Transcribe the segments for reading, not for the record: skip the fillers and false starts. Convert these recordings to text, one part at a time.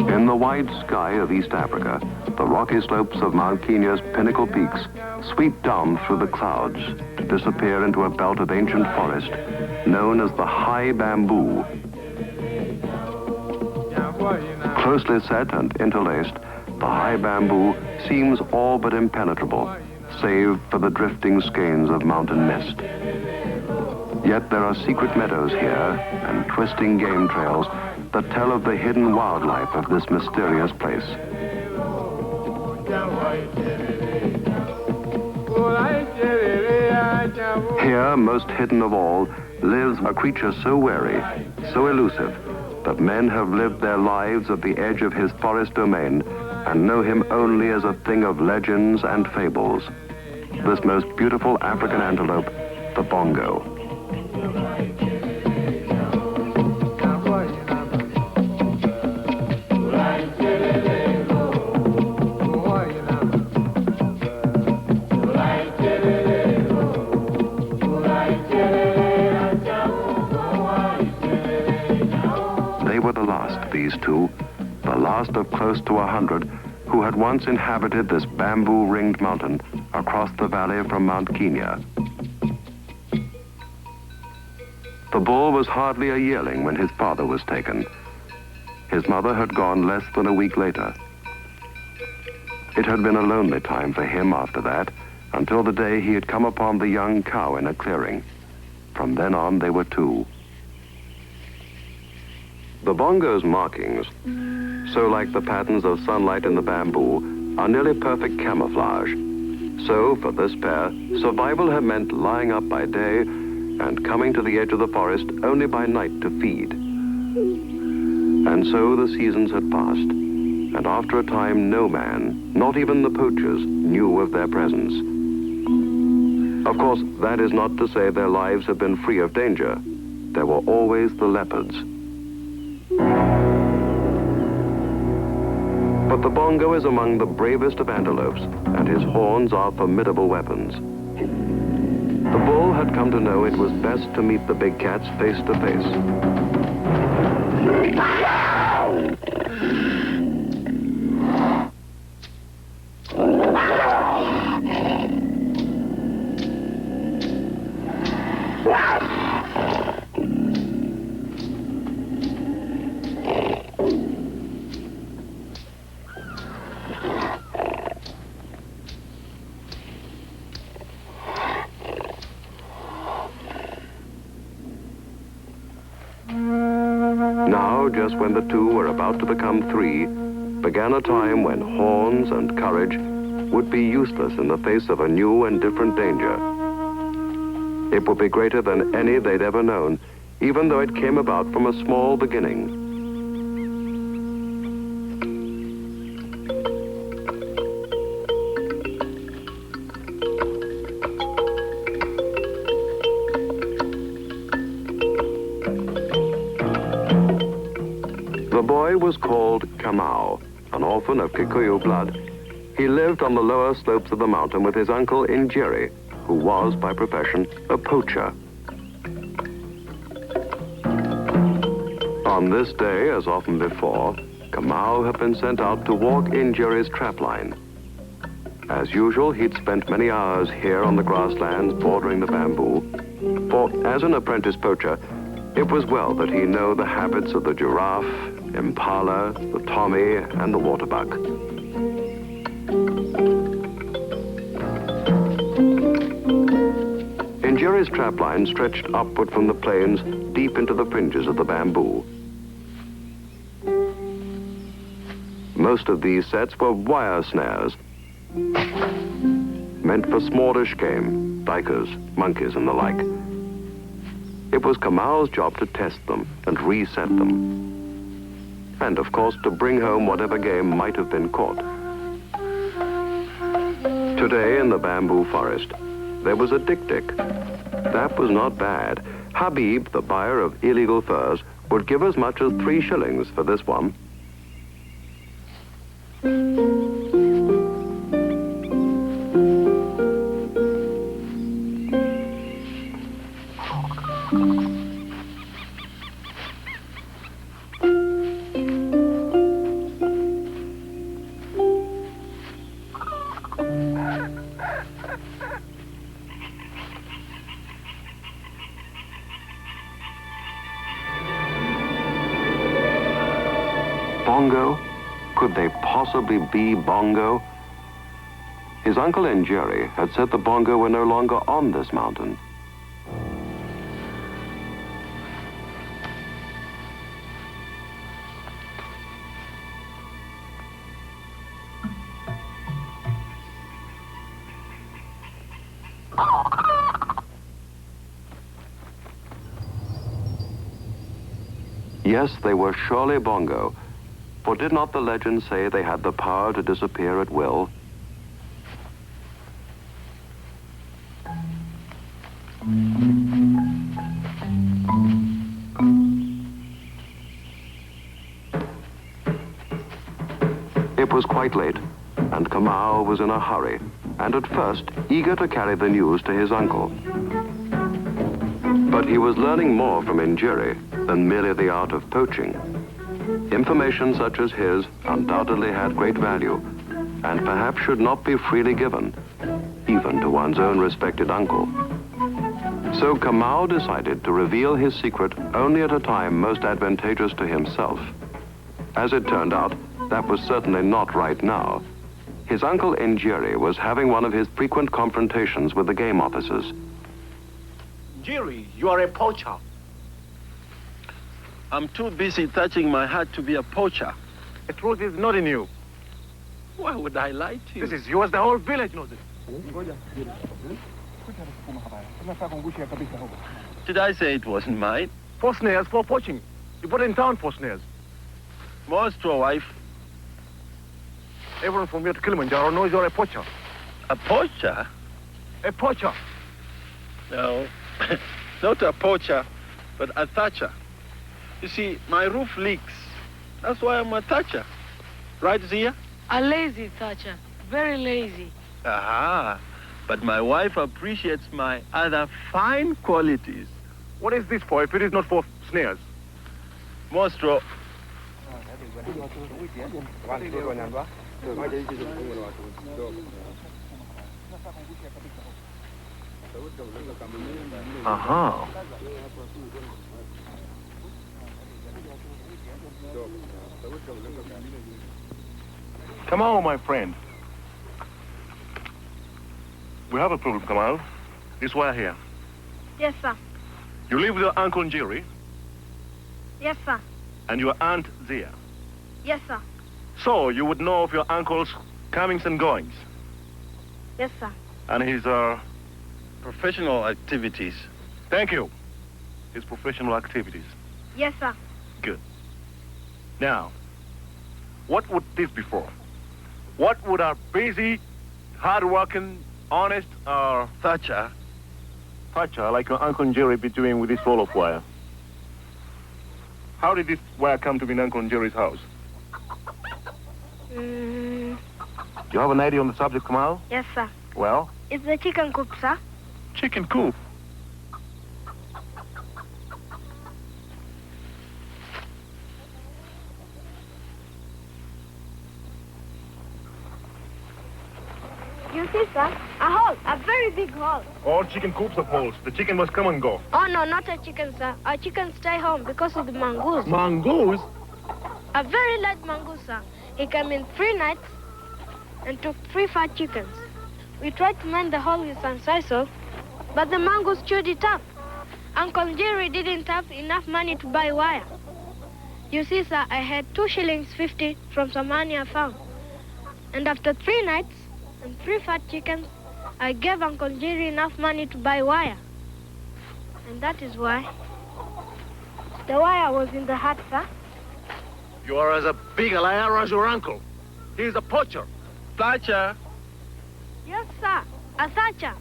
In the wide sky of East Africa, the rocky slopes of Mount Kenya's pinnacle peaks sweep down through the clouds to disappear into a belt of ancient forest known as the high bamboo. Closely set and interlaced, the high bamboo seems all but impenetrable, save for the drifting skeins of mountain mist. Yet there are secret meadows here and twisting game trails that tell of the hidden wildlife of this mysterious place. Here, most hidden of all, lives a creature so wary, so elusive, that men have lived their lives at the edge of his forest domain and know him only as a thing of legends and fables. This most beautiful African antelope, the bongo. These two, the last of close to 100, who had once inhabited this bamboo-ringed mountain across the valley from Mount Kenya. The bull was hardly a yearling when his father was taken. His mother had gone less than a week later. It had been a lonely time for him after that, until the day he had come upon the young cow in a clearing. From then on, they were two. The bongo's markings, so like the patterns of sunlight in the bamboo, are nearly perfect camouflage. So, for this pair, survival had meant lying up by day and coming to the edge of the forest only by night to feed. And so the seasons had passed, and after a time no man, not even the poachers, knew of their presence. Of course, that is not to say their lives had been free of danger. There were always the leopards. But the bongo is among the bravest of antelopes, and his horns are formidable weapons. The bull had come to know it was best to meet the big cats face to face. Now, just when the two were about to become three, began a time when horns and courage would be useless in the face of a new and different danger. It would be greater than any they'd ever known, even though it came about from a small beginning. The boy was called Kamua, an orphan of Kikuyu blood. He lived on the lower slopes of the mountain with his uncle Njiri, who was, by profession, a poacher. On this day, as often before, Kamua had been sent out to walk Njiri's trapline. As usual, he'd spent many hours here on the grasslands bordering the bamboo, for as an apprentice poacher, it was well that he know the habits of the giraffe, impala, the tommy, and the waterbuck. Njiri's trapline stretched upward from the plains deep into the fringes of the bamboo. Most of these sets were wire snares, meant for smallish game, duikers, monkeys, and the like. It was Kamua's job to test them and reset them. And, of course, to bring home whatever game might have been caught. Today, in the bamboo forest, there was a dik-dik. That was not bad. Habib, the buyer of illegal furs, would give as much as 3 shillings for this one. Bongo? Could they possibly be Bongo? His uncle Njiri had said the Bongo were no longer on this mountain. Yes, they were surely Bongo, for did not the legend say they had the power to disappear at will? It was quite late, and Kamua was in a hurry, and at first eager to carry the news to his uncle. But he was learning more from Njiri than merely the art of poaching. Information such as his undoubtedly had great value, and perhaps should not be freely given, even to one's own respected uncle. So Kamua decided to reveal his secret only at a time most advantageous to himself. As it turned out, that was certainly not right now. His uncle Njiri was having one of his frequent confrontations with the game officers. Njiri, you are a poacher. I'm too busy touching my hat to be a poacher. The truth is not in you. Why would I lie to you? This is yours, the whole village knows it. Did I say it wasn't mine? 4 snares for poaching. You bought in town 4 snares. Monstro, wife. Everyone from here to Kilimanjaro knows you're a poacher. A poacher? A poacher. No, not a poacher, but a thatcher. You see, my roof leaks. That's why I'm a thatcher. Right, Zia? A lazy thatcher. Very lazy. Aha. But my wife appreciates my other fine qualities. What is this for if it is not for snares? Monstro. Aha. Kamau, my friend. We have a problem, Kamau. This wire here. Yes, sir. You live with your uncle Njiri Yes, sir. and your aunt Zia. Yes, sir. So you would know of your uncle's comings and goings Yes, sir. and his, Professional activities. thank you, his professional activities. Yes, sir. Good. Now, what would this be for? What would our busy, hard-working, honest, Thatcher. Pacha, like your Uncle Njiri, be doing with this roll of wire? How did this wire come to be in Uncle Njiri's house? Mm, Do you have an idea on the subject, Kamal? yes, sir. Well, It's the chicken coop, sir. chicken coop. You see, sir? A hole. A very big hole. All chicken coops have holes. The chicken must come and go. Oh, no, not a chicken, sir. Our chickens stay home because of the mongoose. Mongoose? A very large mongoose, sir. He came in 3 nights and took 3 fat chickens. We tried to mend the hole with some sisal, but the mongoose chewed it up. Uncle Njiri didn't have enough money to buy wire. You see, sir, I had 2 shillings 50 from some money I found. And after 3 nights and 3 fat chickens, I gave Uncle Njiri enough money to buy wire. And that is why the wire was in the hut, sir. You are as a big a liar as your uncle. He is a poacher. Thatcher. Yes, sir, a thatcher.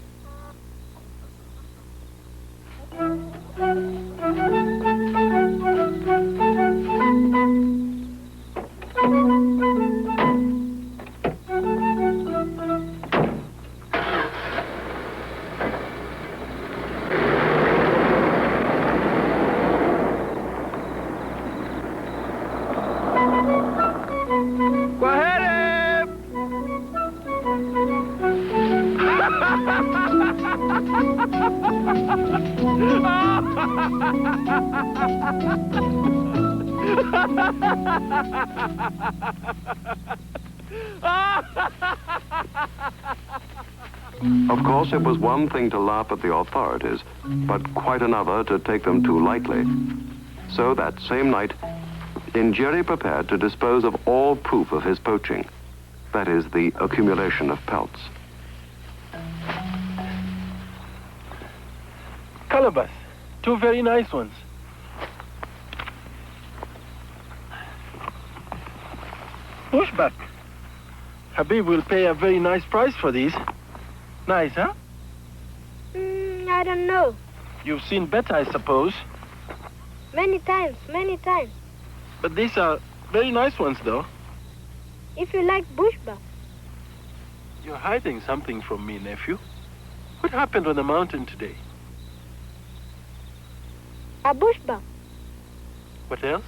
Of course, it was one thing to laugh at the authorities, but quite another to take them too lightly. So that same night, Njiri prepared to dispose of all proof of his poaching. That is, the accumulation of pelts. Calabash. 2 very nice ones. Bushback. Habib will pay a very nice price for these. Nice, huh? I don't know. You've seen better, I suppose. Many times, many times. But these are very nice ones, though. If you like bushbuck. You're hiding something from me, nephew. What happened on the mountain today? A bushbuck. What else?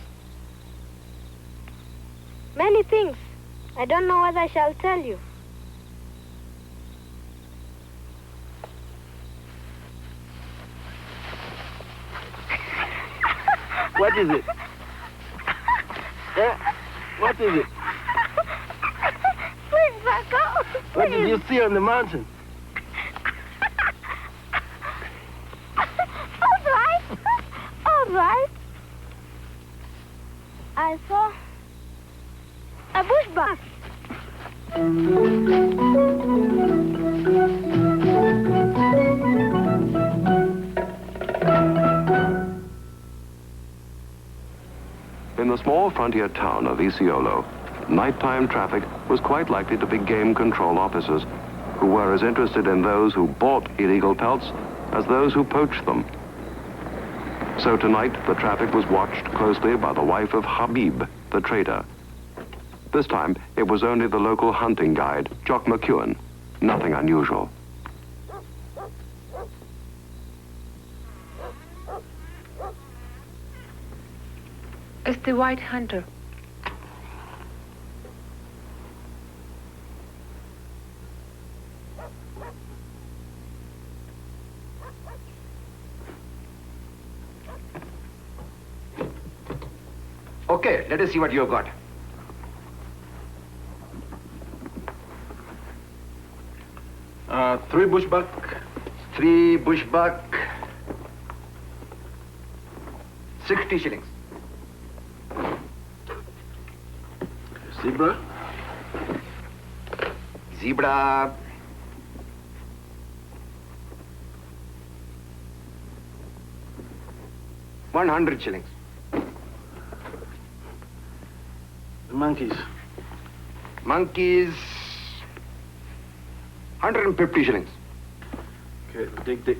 Many things. I don't know what I shall tell you. What is it? What is it? Bushbuck, oh, What did you see on the mountain? All right. I saw a bushbuck. In the small frontier town of Isiolo, nighttime traffic was quite likely to be game control officers who were as interested in those who bought illegal pelts as those who poached them. So tonight, the traffic was watched closely by the wife of Habib, the trader. This time, it was only the local hunting guide, Jock McEwen. Nothing unusual. It's the white hunter. Okay, let us see what you've got. Three bushbuck. 3 bushbuck. 60 shillings. Zebra. Zebra. $100 shillings. The monkeys. Monkeys. 150 shillings. Okay, Dick.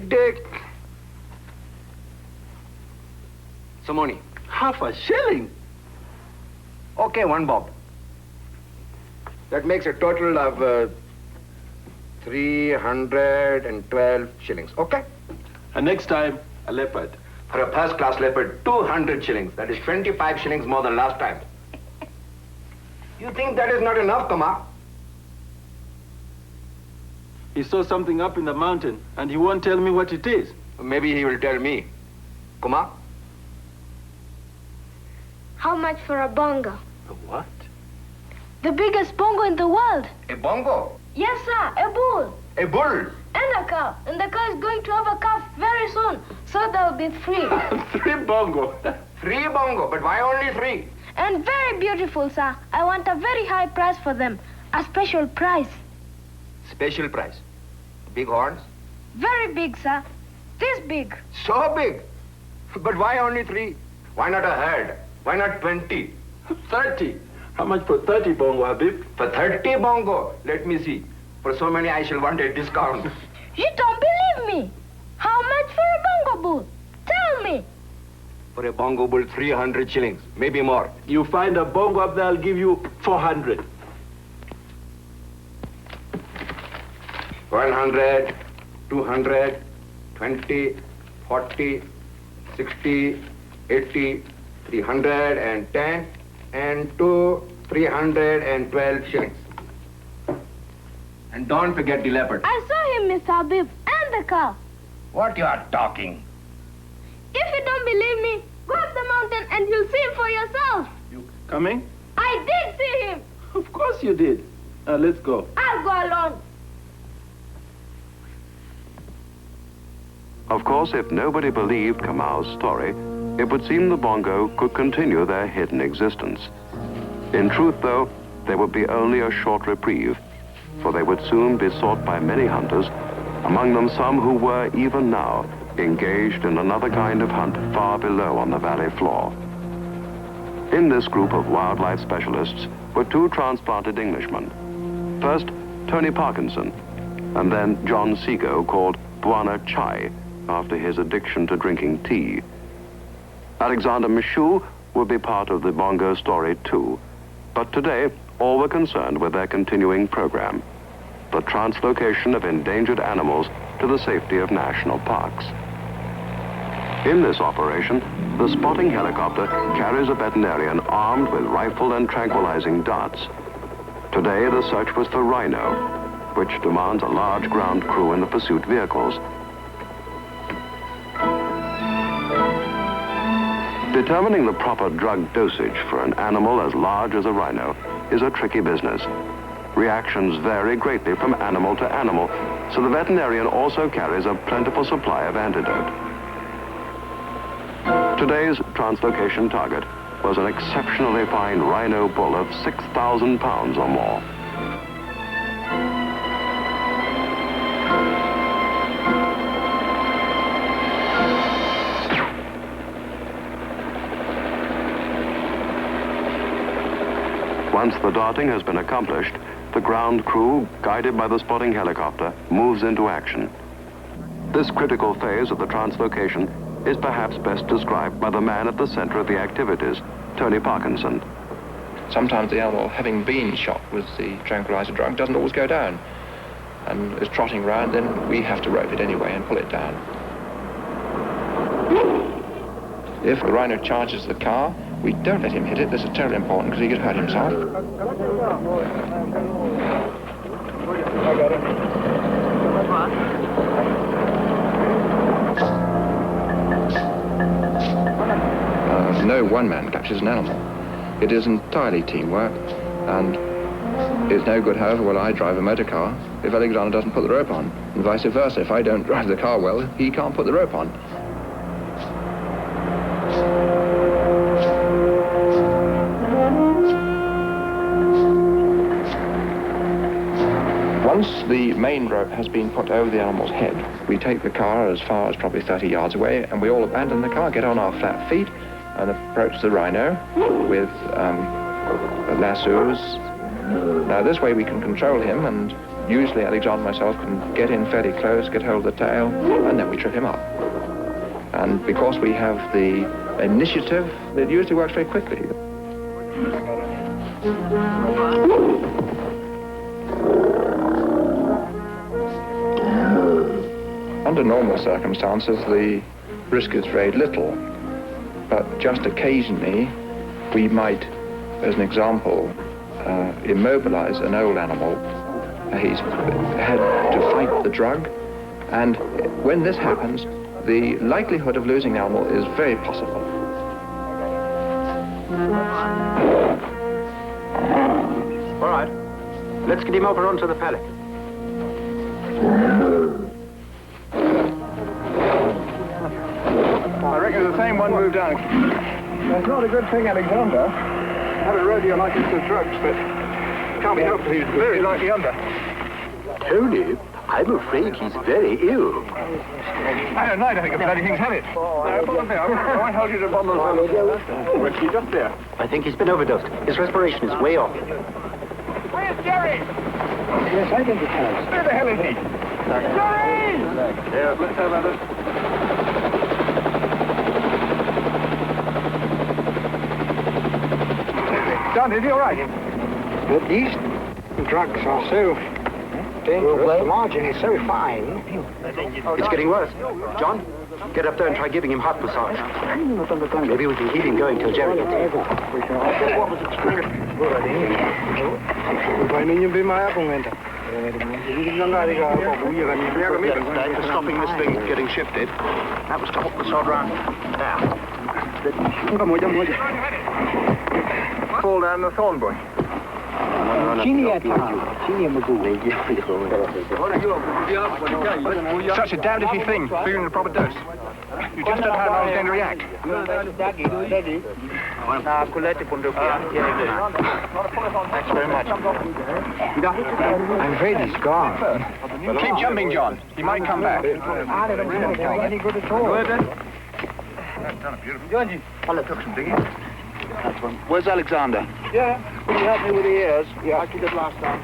Dick. Some money. Half a shilling? Okay, 1 bob. That makes a total of 312 shillings. Okay? And next time, a leopard. For a first-class leopard, 200 shillings. That is 25 shillings more than last time. You think that is not enough, Kamua? He saw something up in the mountain, and he won't tell me what it is. Maybe he will tell me. Kamua? How much for a bongo? A what? The biggest bongo in the world. A bongo? Yes, sir, a bull. A bull? and a cow. And the cow is going to have a calf very soon. So there will be 3. 3 bongo. 3 bongo, but why only 3? And very beautiful, sir. I want a very high price for them. A special price. Special price. Big horns? Very big, sir. This big. So big. But why only 3? Why not a herd? Why not 20? 30. How much for 30 bongo, Habib? For 30 bongo, let me see. For so many, I shall want a discount. You don't believe me. How much for a bongo bull? Tell me. For a bongo bull, 300 shillings, maybe more. You find a bongo up there, I'll give you 400. 100, 200, 20, 40, 60, 80, 310, and 312 shillings. And don't forget the leopard. I saw him, Mr. Habib, and the cow. What you are talking? If you don't believe me, go up the mountain and you'll see him for yourself. You coming? I did see him. Of course you did. Now let's go. I'll go alone. Of course, if nobody believed Kamua's story, it would seem the bongo could continue their hidden existence. In truth, though, there would be only a short reprieve, for they would soon be sought by many hunters, among them some who were, even now, engaged in another kind of hunt far below on the valley floor. In this group of wildlife specialists were 2 transplanted Englishmen. First, Tony Parkison, and then John Seago, called Bwana Chai, after his addiction to drinking tea. Aron Mshiu would be part of the bongo story too, but today all were concerned with their continuing program, the translocation of endangered animals to the safety of national parks. In this operation, the spotting helicopter carries a veterinarian armed with rifle and tranquilizing darts. Today the search was for rhino, which demands a large ground crew in the pursuit vehicles. Determining the proper drug dosage for an animal as large as a rhino is a tricky business. Reactions vary greatly from animal to animal, so the veterinarian also carries a plentiful supply of antidote. Today's translocation target was an exceptionally fine rhino bull of 6,000 pounds or more. Once the darting has been accomplished, the ground crew, guided by the spotting helicopter, moves into action. This critical phase of the translocation is perhaps best described by the man at the center of the activities, Tony Parkison. Sometimes the animal, having been shot with the tranquilizer drug, doesn't always go down and is trotting around, then we have to rope it anyway and pull it down. If the rhino charges the car, we don't let him hit it. This is terribly important because he could hurt himself. No one man captures an animal. It is entirely teamwork, and it's no good, however well I drive a motor car if Alexander doesn't put the rope on, and vice versa. If I don't drive the car well, he can't put the rope on. Once the main rope has been put over the animal's head, we take the car as far as probably 30 yards away, and we all abandon the car, get on our flat feet, and approach the rhino with lassos. Now this way we can control him, and usually Alexander and myself can get in fairly close, get hold of the tail, and then we trip him up. And because we have the initiative, it usually works very quickly. Under normal circumstances, the risk is very little, but just occasionally we might, as an example, immobilize an old animal. He's had to fight the drug, and when this happens, the likelihood of losing the animal is very possible. All right, let's get him over onto the paddock. reckon the same one moved out. That's not a good thing, Alexander. Have a rodeo like it's the drugs, but can't be helped. He's very likely under. Tony, I'm afraid he's very ill. I don't know. I don't think a bloody thing's had it. No, bottom there. I won't hold you to bottom of the whiskey just there. I think he's been overdosed. His respiration is way off. Where's Jerry? Yes, I think it has. Where the hell is he? Jerry! Yeah, let's have at it. John, is he all right? But these drugs are so dangerous. The margin is so fine. It's getting worse. John, get up there and try giving him heart massage. Maybe we can keep him going till Jerry gets here. For stopping this thing getting shifted, that was to hook the sod round. Fall down the thorn bush. Such a damned iffy thing, figuring the proper dose. You just don't know how long it's going to react. Thanks very much. I'm afraid he's gone. Keep jumping, John. He might come back. Any good at all. Well, it took some digging. Where's Alexander? Yeah. Will you help me with the ears? Yeah, I did it last time.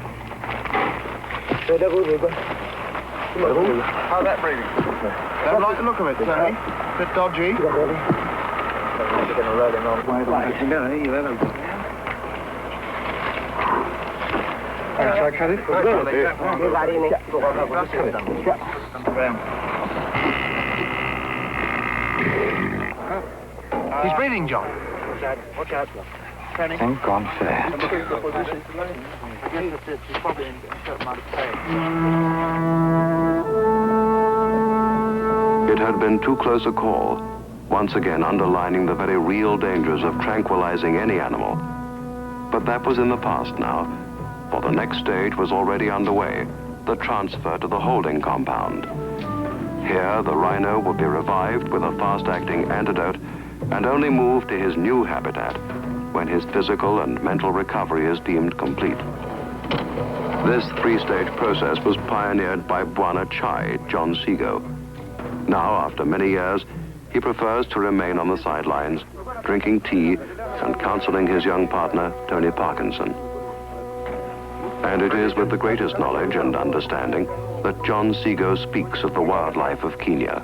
How's that breathing? Don't like the look of it, Tony. Bit dodgy. Shall I cut it? He's breathing, John. Watch out. Thank God for that. It had been too close a call, once again underlining the very real dangers of tranquilizing any animal. But that was in the past now, for the next stage was already underway, the transfer to the holding compound. Here, the rhino would be revived with a fast-acting antidote and only moved to his new habitat when his physical and mental recovery is deemed complete. This three-stage process was pioneered by Bwana Chai, John Seago. Now, after many years, he prefers to remain on the sidelines, drinking tea and counseling his young partner, Tony Parkison. And it is with the greatest knowledge and understanding that John Seago speaks of the wildlife of Kenya.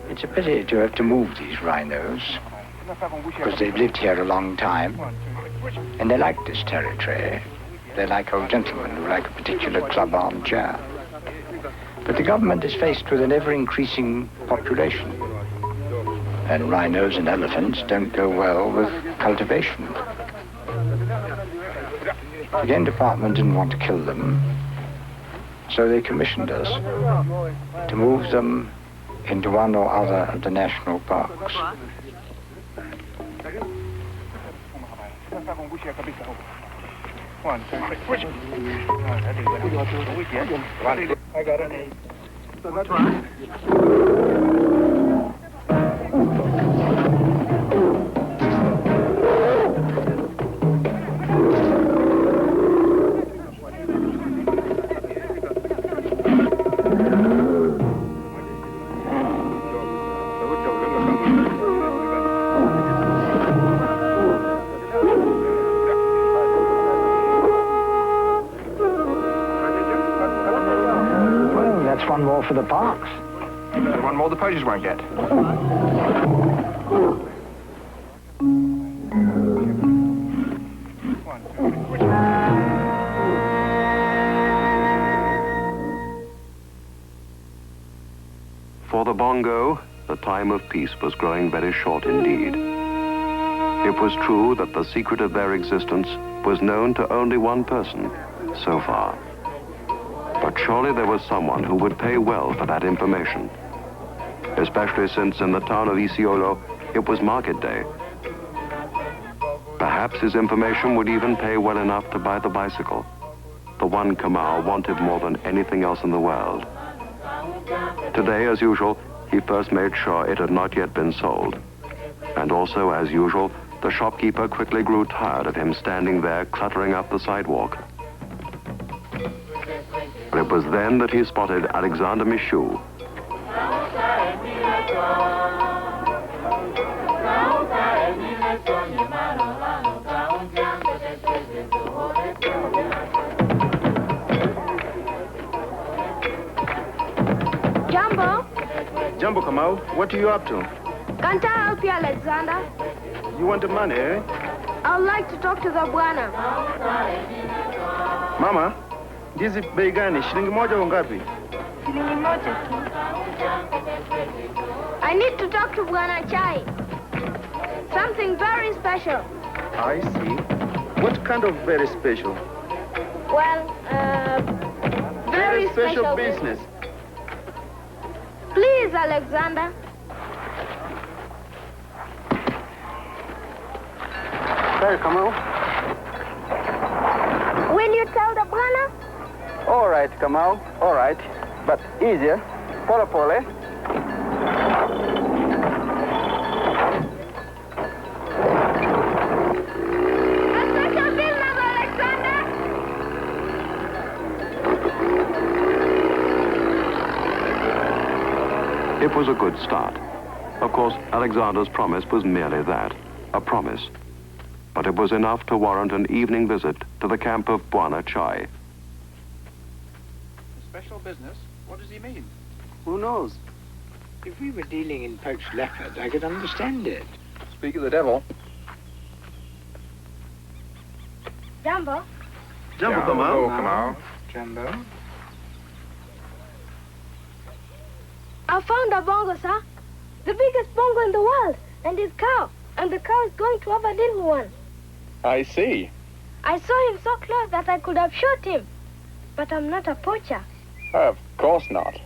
It's a pity to have to move these rhinos, because they've lived here a long time, and they like this territory. They're like old gentlemen who like a particular club armchair. But the government is faced with an ever-increasing population, and rhinos and elephants don't go well with cultivation. The Game Department didn't want to kill them, so they commissioned us to move them into one or other of the national parks. I got it. One more for the parks. One more the poachers won't get. For the Bongo, the time of peace was growing very short indeed. It was true that the secret of their existence was known to only one person so far. But surely there was someone who would pay well for that information, especially since in the town of Isiolo, it was market day. Perhaps his information would even pay well enough to buy the bicycle, the one Kamua wanted more than anything else in the world. Today, as usual, he first made sure it had not yet been sold. And also, as usual, the shopkeeper quickly grew tired of him standing there cluttering up the sidewalk. But it was then that he spotted Alexander Mshiu. Jumbo? Jumbo, Kamau, what are you up to? Can't I help you, Alexander? You want the money, eh? I'd like to talk to the bwana. Mama, hizi bei gani? Shilingi moja au ngapi? Shilingi moja tu. I need to talk to Bwana Chai. Something very special. I see. What kind of very special? Well, very special business. Please, Alexander. Hey, Kamau. Will you tell the bwana? All right, Kamau. All right. But easier. Pole pole. A special business, Alexander. It was a good start. Of course, Alexander's promise was merely that, a promise. But it was enough to warrant an evening visit to the camp of Bwana Chai. Special business? What does he mean? Who knows? If we were dealing in poached leopard, I could understand it. Speak of the devil. Jumbo? Jumbo, Kamau. Kamau. Jumbo. I found a bongo, sir. The biggest bongo in the world. And his cow. And the cow is going to have a little one. I see. I saw him so close that I could have shot him. But I'm not a poacher. Of course not.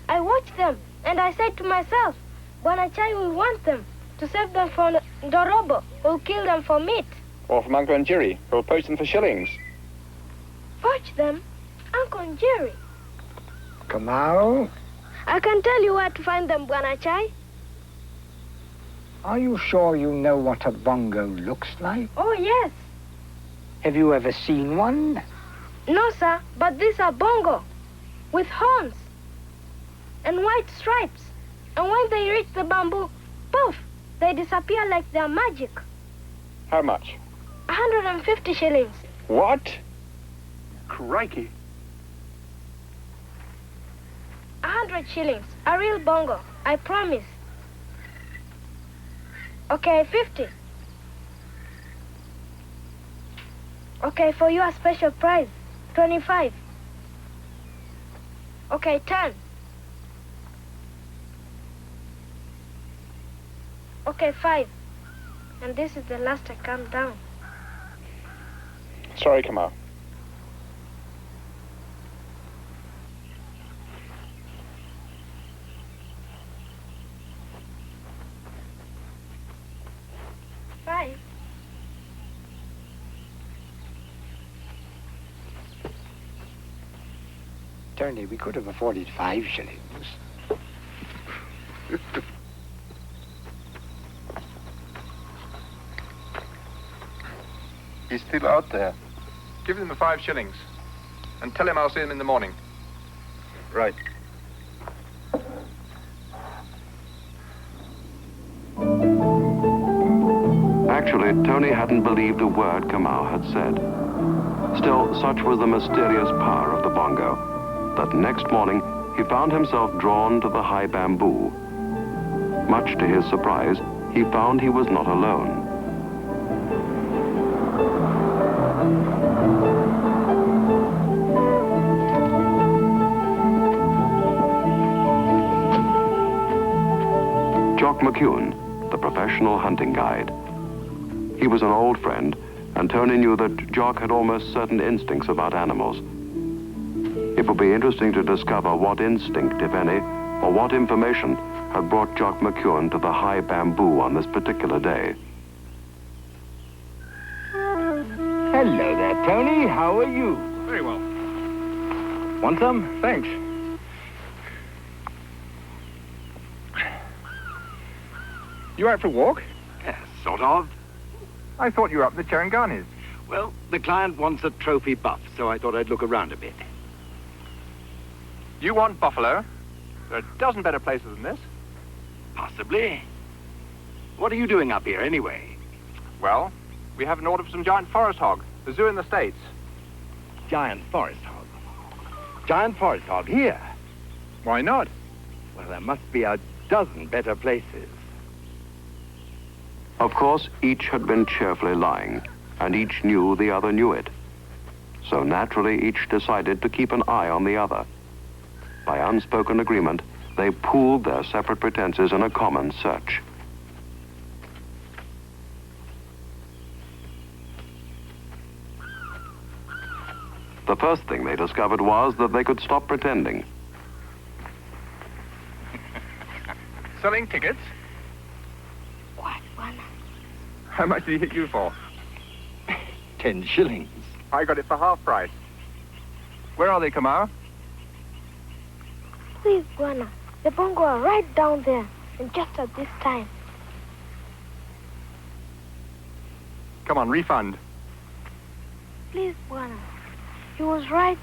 I watched them, and I said to myself, Bwana Chai will want them to save them from Ndorobo, who'll kill them for meat. Or from Uncle Njiri, who'll poach them for shillings. Poach them? Uncle Njiri. Kamau, I can tell you where to find them, Bwana Chai. are you sure you know what a bongo looks like? Oh, yes. Have you ever seen one? No, sir, but these are bongo, with horns and white stripes. And when they reach the bamboo, poof, they disappear like they're magic. How much? 150 shillings. What? Crikey. 100 shillings, a real bongo, I promise. Okay, 50. Okay, for you a special price, 25. Okay, 10. Okay, 5. And this is the last I come down. Sorry, Kamau. Five. Tony, we could have afforded 5 shillings. He's still out there. Give him the 5 shillings. And tell him I'll see him in the morning. Right. Actually, Tony hadn't believed a word Kamau had said. Still, such was the mysterious power of the bongo that next morning he found himself drawn to the high bamboo. Much to his surprise, he found he was not alone. Jock McEwen, the professional hunting guide. He was an old friend, and Tony knew that Jock had almost certain instincts about animals. It would be interesting to discover what instinct, if any, or what information had brought Jock McEwen to the high bamboo on this particular day. Hello there, Tony. How are you? Very well. Want some? Thanks. You out for a walk? Yes, sort of. I thought you were up the Charanganis. Well, the client wants a trophy buff, so I thought I'd look around a bit. You want buffalo? There are a dozen better places than this. Possibly. What are you doing up here, anyway? Well, we have an order for some giant forest hog. The zoo in the States. Giant forest hog. Giant forest hog here? Why not? Well, there must be a dozen better places. Of course, each had been cheerfully lying, and each knew the other knew it. So naturally, each decided to keep an eye on the other. By unspoken agreement, they pooled their separate pretenses in a common search. The first thing they discovered was that they could stop pretending. Selling tickets? What, one? How much did he hit you for? 10 shillings. I got it for half price. Where are they, Kamua? Please, Guana. The bongo are right down there, and just at this time. Come on, refund. Please, Guana. He was right.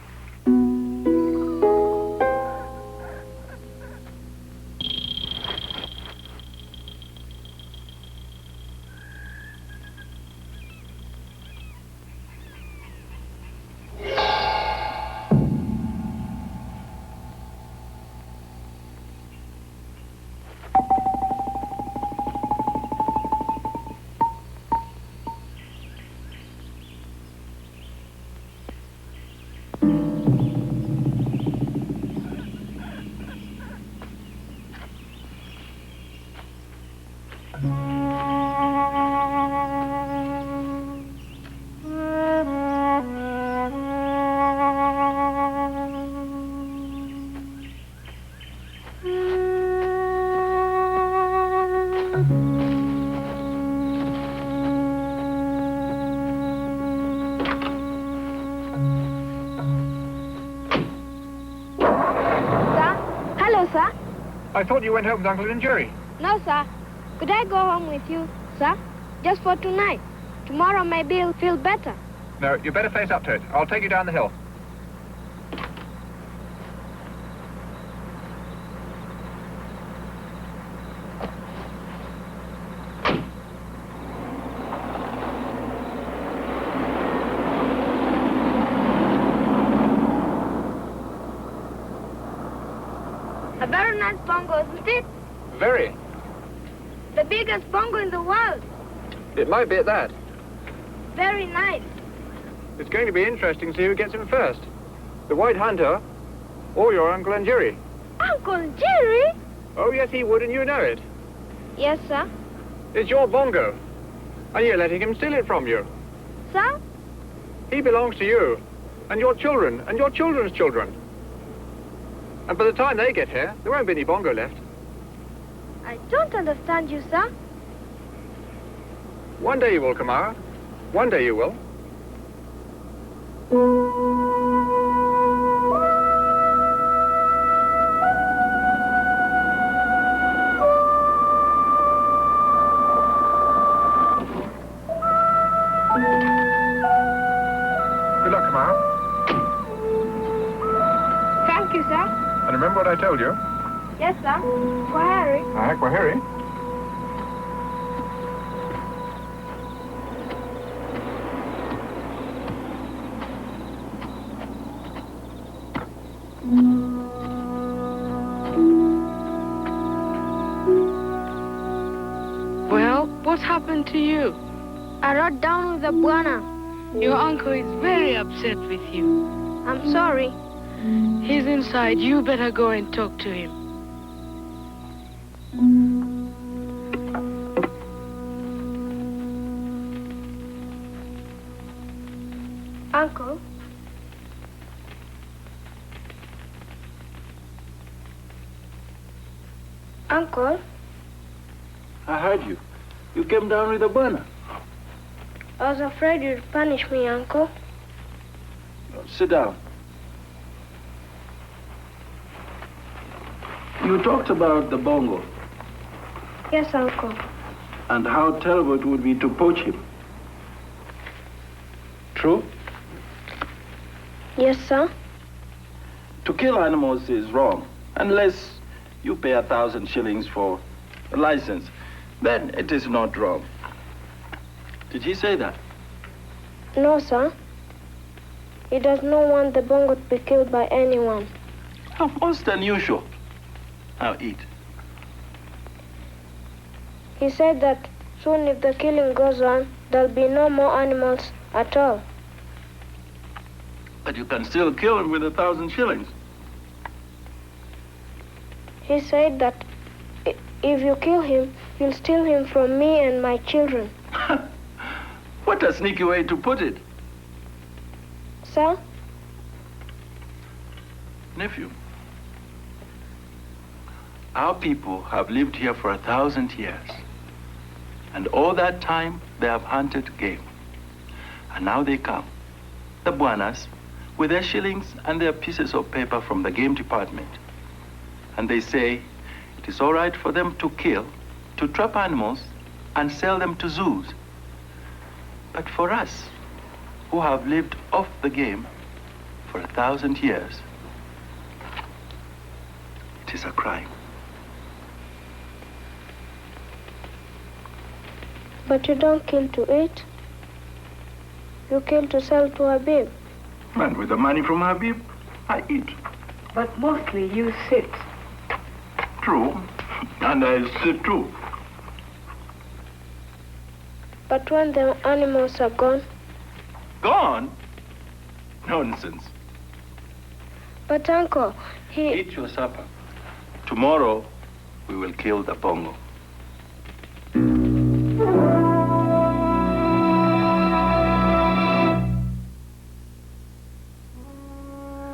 I thought you went home with Uncle Njiri. No, sir. Could I go home with you, sir? Just for tonight. Tomorrow maybe you'll feel better. No, you better face up to it. I'll take you down the hill. A very nice bongo, isn't it? Very. The biggest bongo in the world. It might be at that. Very nice. It's going to be interesting to see who gets him first. The White Hunter or your Uncle Njiri. Uncle Njiri? Oh, yes, he would, and you know it. Yes, sir. It's your bongo. And you're letting him steal it from you. Sir? He belongs to you, and your children, and your children's children. And by the time they get here, there won't be any bongo left. I don't understand you, sir. One day you will, Kamua. One day you will. Good luck, Kamua. Thank you, sir. And remember what I told you? Yes, sir. Kwaheri. All right, Kwaheri. Well, what happened to you? I rode down with the Bwana. Your uncle is very upset with you. I'm sorry. He's inside. You better go and talk to him. Uncle? Uncle? I heard you. You came down with a burner. I was afraid you'd punish me, Uncle. Sit down. You talked about the bongo. Yes, Uncle. and how terrible it would be to poach him. True? Yes, sir. To kill animals is wrong, unless you pay 1,000 shillings for a license. Then it is not wrong. Did he say that? No, sir. He does not want the bongo to be killed by anyone. How most unusual. Now eat. He said that soon if the killing goes on, there'll be no more animals at all. But you can still kill him with 1,000 shillings. He said that if you kill him, you'll steal him from me and my children. What a sneaky way to put it. Sir? Nephew, our people have lived here for 1,000 years. And all that time, they have hunted game. And now they come, the buanas, with their shillings and their pieces of paper from the game department. And they say it is all right for them to kill, to trap animals, and sell them to zoos. But for us, who have lived off the game for 1,000 years, it is a crime. But you don't kill to eat. You kill to sell to Habib. And with the money from Habib, I eat. But mostly you sit. True. And I sit too. But when the animals are gone? Gone? Nonsense. But Uncle, Eat your supper. Tomorrow, we will kill the bongo.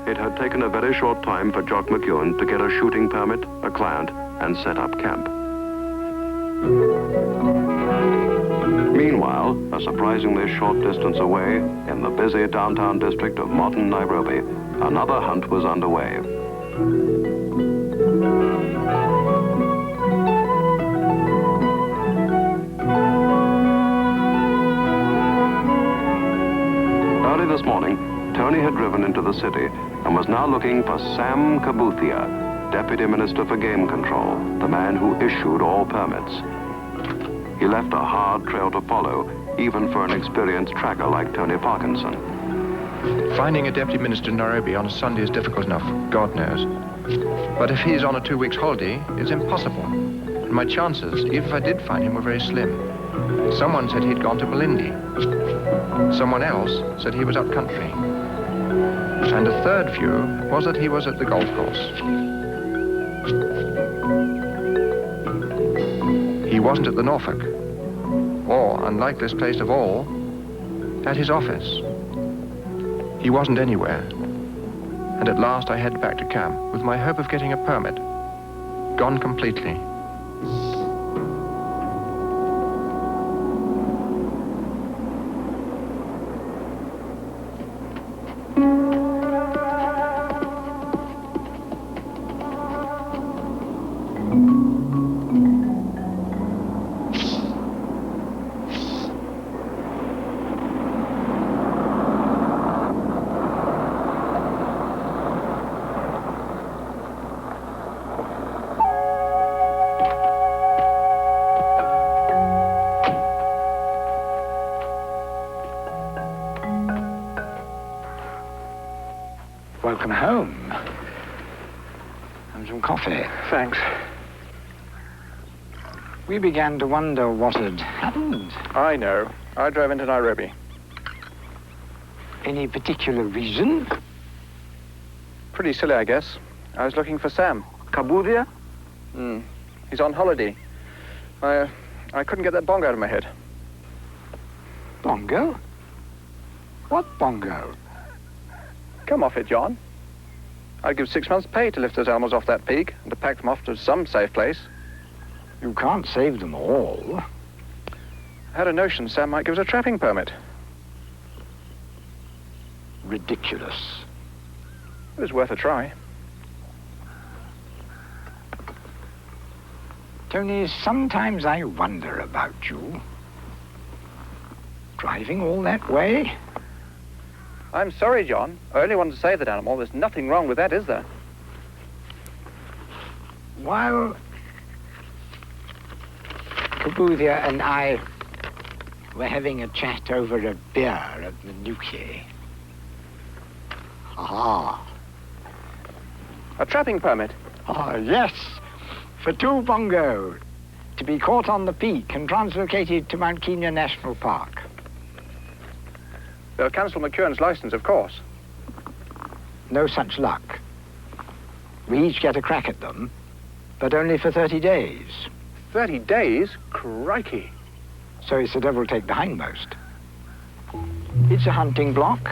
It had taken a very short time for Jock McEwen to get a shooting permit, a client, and set up camp. Meanwhile, a surprisingly short distance away, in the busy downtown district of modern Nairobi, another hunt was underway. Early this morning, Tony had driven into the city and was now looking for Sam Kabuthia, Deputy Minister for Game Control, the man who issued all permits. He left a hard trail to follow, even for an experienced tracker like Tony Parkison. Finding a deputy minister in Nairobi on a Sunday is difficult enough, God knows. But if he's on a 2 weeks holiday, it's impossible. And my chances, even if I did find him, were very slim. Someone said he'd gone to Malindi. Someone else said he was up country. And a third view was that he was at the golf course. He wasn't at the Norfolk, or, unlikeliest place of all, at his office. He wasn't anywhere. And at last I headed back to camp with my hope of getting a permit. Gone completely. Welcome home. And some coffee. Thanks. We began to wonder what had happened. I know. I drove into Nairobi. Any particular reason? Pretty silly, I guess. I was looking for Sam. Kabuthia? He's on holiday. I couldn't get that bongo out of my head. Bongo? What bongo? Come off it, John. I'd give 6 months' pay to lift those animals off that peak and to pack them off to some safe place. You can't save them all. I had a notion Sam might give us a trapping permit. Ridiculous. It was worth a try. Tony, sometimes I wonder about you. Driving all that way? I'm sorry, John. I only wanted to save that animal. There's nothing wrong with that, is there? While Kabuthia and I were having a chat over a beer at Manuki. Ah. A trapping permit? Ah, yes. For 2 bongo. To be caught on the peak and translocated to Mount Kenya National Park. They'll cancel McEwen's license, of course. No such luck. We each get a crack at them, but only for 30 days. 30 days? Crikey. So it's the devil take the hindmost. It's a hunting block,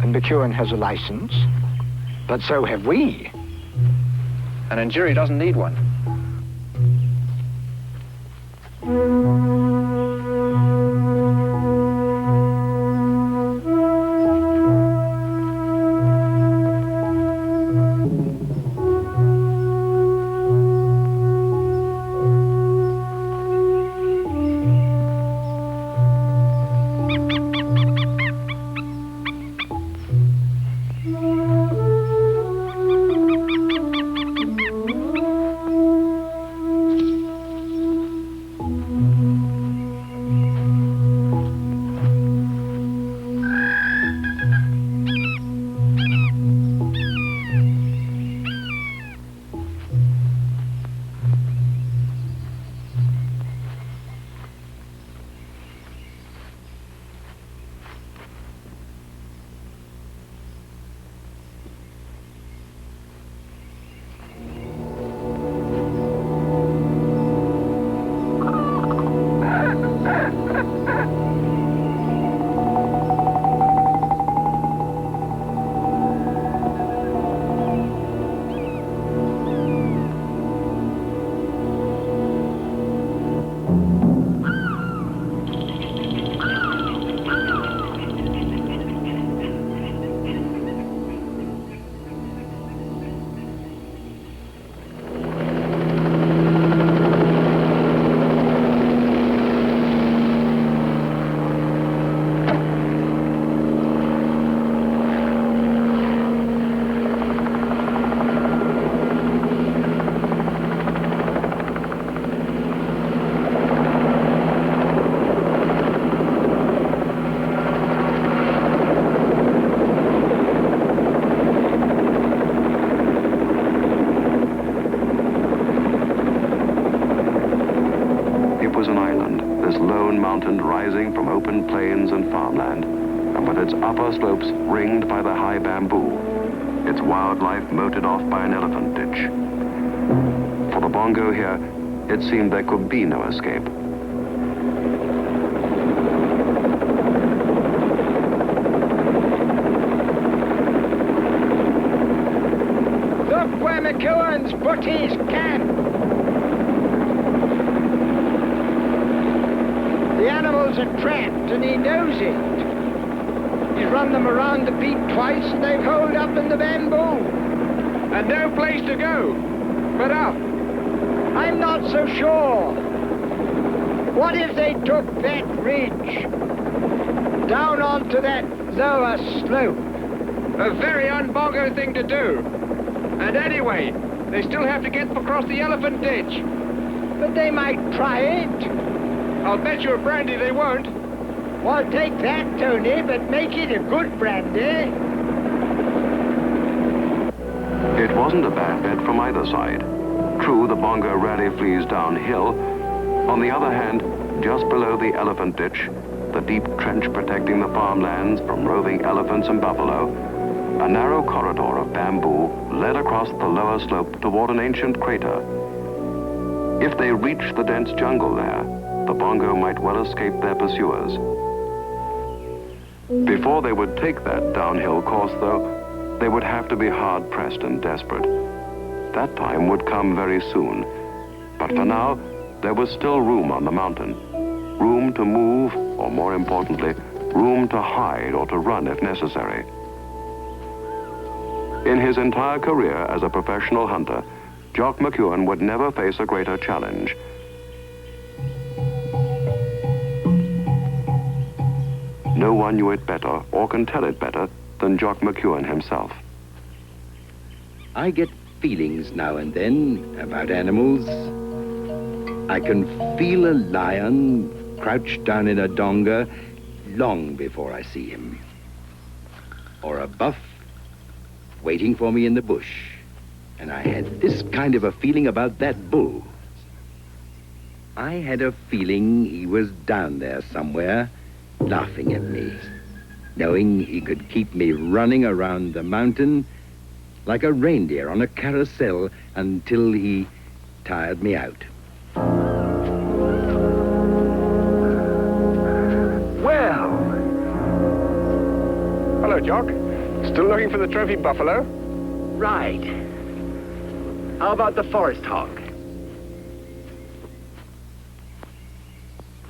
and McEwen has a license, but so have we. And Njiri doesn't need one. Rising from open plains and farmland, and with its upper slopes ringed by the high bamboo, its wildlife moated off by an elephant ditch. For the bongo here, it seemed there could be no escape. Look where McEwen's put his camp. The animals are trapped, and he knows it. He's run them around the peak twice, and they've holed up in the bamboo. And no place to go but up. I'm not so sure. What if they took that ridge down onto that lower slope? A very un-bongo thing to do. And anyway, they still have to get across the elephant ditch. But they might try it. I'll bet you a brandy they won't. Well, take that, Tony, but make it a good brandy. It wasn't a bad bet from either side. True, the bongo rarely flees downhill. On the other hand, just below the elephant ditch, the deep trench protecting the farmlands from roving elephants and buffalo, a narrow corridor of bamboo led across the lower slope toward an ancient crater. If they reached the dense jungle there, the bongo might well escape their pursuers. Before they would take that downhill course, though, they would have to be hard-pressed and desperate. That time would come very soon. But for now, there was still room on the mountain. Room to move, or more importantly, room to hide or to run if necessary. In his entire career as a professional hunter, Jock McEwen would never face a greater challenge No one knew it better or can tell it better than Jock McEwen himself. I get feelings now and then about animals. I can feel a lion crouched down in a donga long before I see him. Or a buff waiting for me in the bush. And I had this kind of a feeling about that bull. I had a feeling he was down there somewhere, laughing at me, knowing he could keep me running around the mountain like a reindeer on a carousel until he tired me out. Well. Hello, Jock. Still looking for the trophy buffalo? Right. How about the forest hog?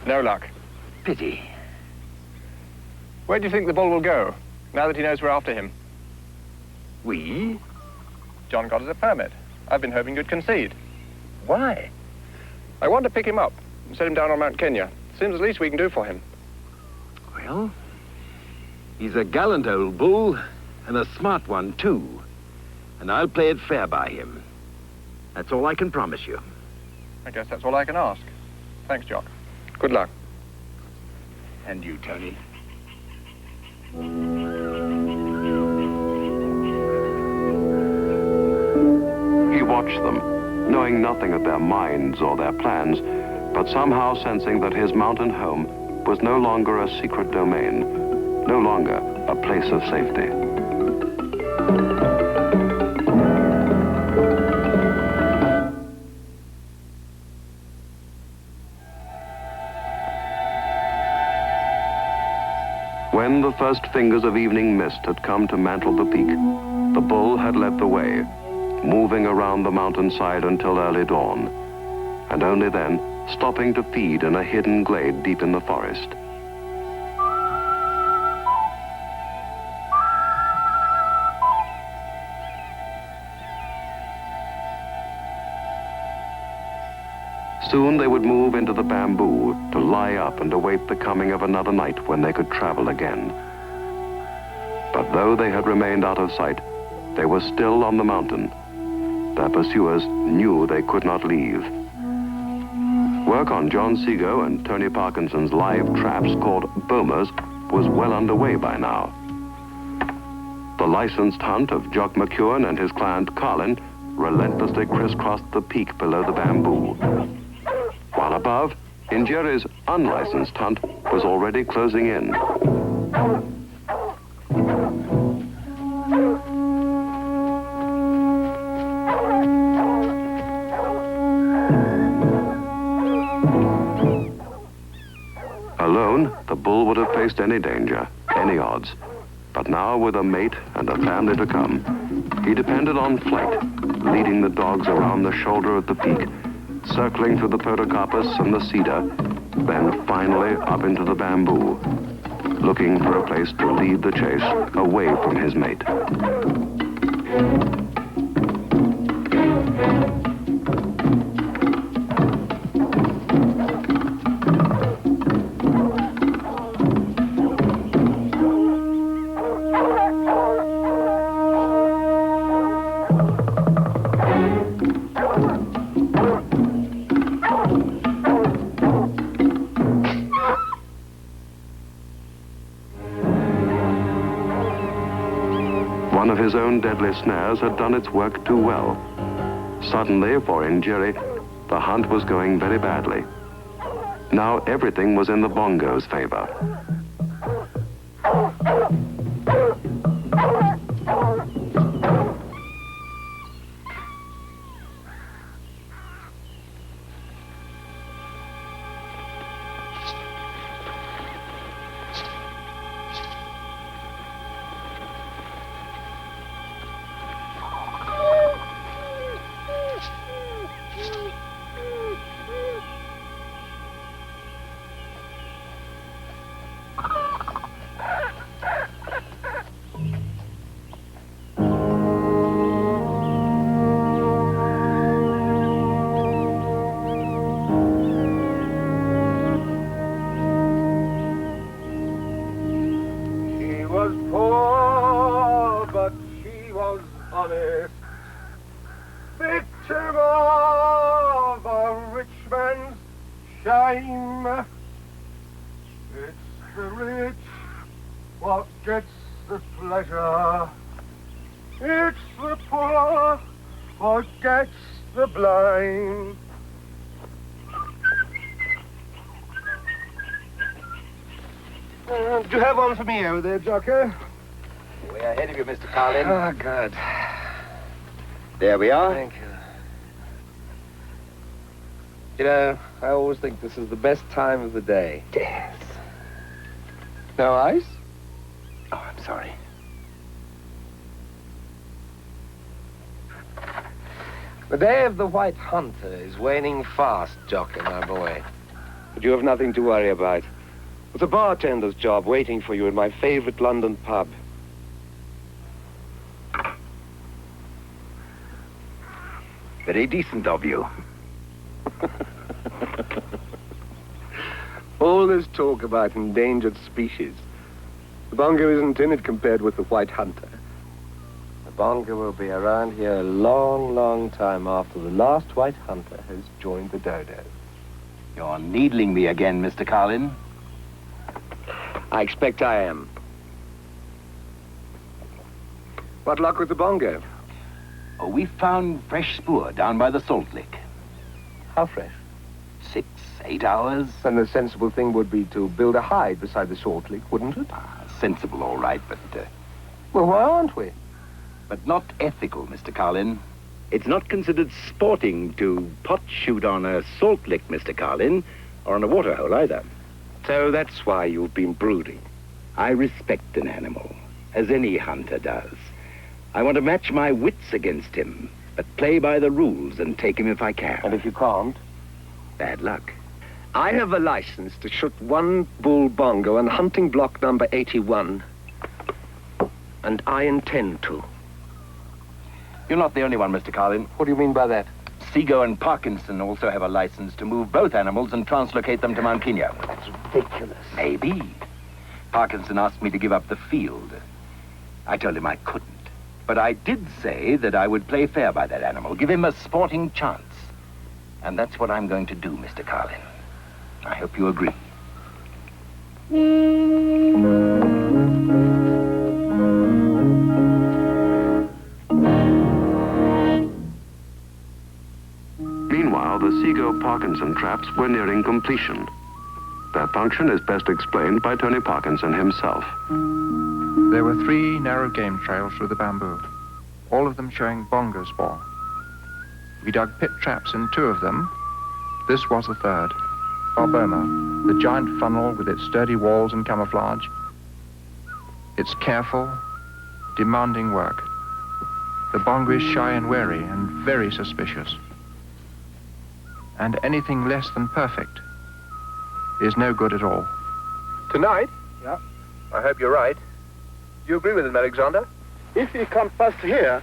No luck. Pity. Where do you think the bull will go, now that he knows we're after him? We? John got us a permit. I've been hoping you'd concede. Why? I want to pick him up and set him down on Mount Kenya. Seems the least we can do for him. Well, he's a gallant old bull, and a smart one, too. And I'll play it fair by him. That's all I can promise you. I guess that's all I can ask. Thanks, Jock. Good luck. And you, Tony. He watched them, knowing nothing of their minds or their plans, but somehow sensing that his mountain home was no longer a secret domain, no longer a place of safety. When the first fingers of evening mist had come to mantle the peak, the bull had led the way, moving around the mountainside until early dawn, and only then stopping to feed in a hidden glade deep in the forest. Soon they would move into the bamboo to lie up and await the coming of another night when they could travel again. But though they had remained out of sight, they were still on the mountain. Their pursuers knew they could not leave. Work on John Seago and Tony Parkinson's live traps called boomers was well underway by now. The licensed hunt of Jock McEwen and his client Carlin relentlessly crisscrossed the peak below the bamboo. While above, Njiri's unlicensed hunt was already closing in. Alone, the bull would have faced any danger, any odds. But now, with a mate and a family to come, he depended on flight, leading the dogs around the shoulder of the peak, circling through the podocarpus and the cedar, then finally up into the bamboo, looking for a place to lead the chase away from his mate. One of his own deadly snares had done its work too well. Suddenly, for Njiri, the hunt was going very badly. Now everything was in the bongo's favor. time. It's the rich what gets the pleasure. It's the poor what gets the blind. Do you have one for me over there, Jocker? Way ahead of you, Mr. Carlin. Oh, good. There we are. Thank you. You know, I always think this is the best time of the day. Yes. No ice? Oh, I'm sorry. The day of the White Hunter is waning fast, Jocker, my boy. But you have nothing to worry about. It's a bartender's job waiting for you in my favorite London pub. Very decent of you. All this talk about endangered species. The bongo isn't in it compared with the white hunter. The bongo will be around here a long, long time after the last white hunter has joined the dodo. You're needling me again, Mr. Carlin. I expect I am. What luck with the bongo? Oh, we found fresh spoor down by the salt lick. How fresh? 6, 8 hours. Then the sensible thing would be to build a hide beside the salt lick, wouldn't it? Sensible, all right, but... Well, why aren't we? But not ethical, Mr. Carlin. It's not considered sporting to pot shoot on a salt lick, Mr. Carlin, or on a waterhole either. So that's why you've been brooding. I respect an animal, as any hunter does. I want to match my wits against him, but play by the rules and take him if I can. And if you can't? Bad luck. I have a license to shoot one bull bongo on hunting block number 81. And I intend to. You're not the only one, Mr. Carlin. What do you mean by that? Seago and Parkison also have a license to move both animals and translocate them to Mount Kenya. That's ridiculous. Maybe. Parkinson asked me to give up the field. I told him I couldn't. But I did say that I would play fair by that animal, give him a sporting chance. And that's what I'm going to do, Mr. Carlin. I hope you agree. Meanwhile, the Seago-Parkinson traps were nearing completion. Their function is best explained by Tony Parkinson himself. There were 3 narrow game trails through the bamboo, all of them showing bongo spoor. We dug pit traps in 2 of them. This was the 3rd. Barboma, the giant funnel with its sturdy walls and camouflage. It's careful, demanding work. The bongo is shy and wary and very suspicious. And anything less than perfect is no good at all. Tonight? Yeah. I hope you're right. Do you agree with him, Alexander? If he comes past here,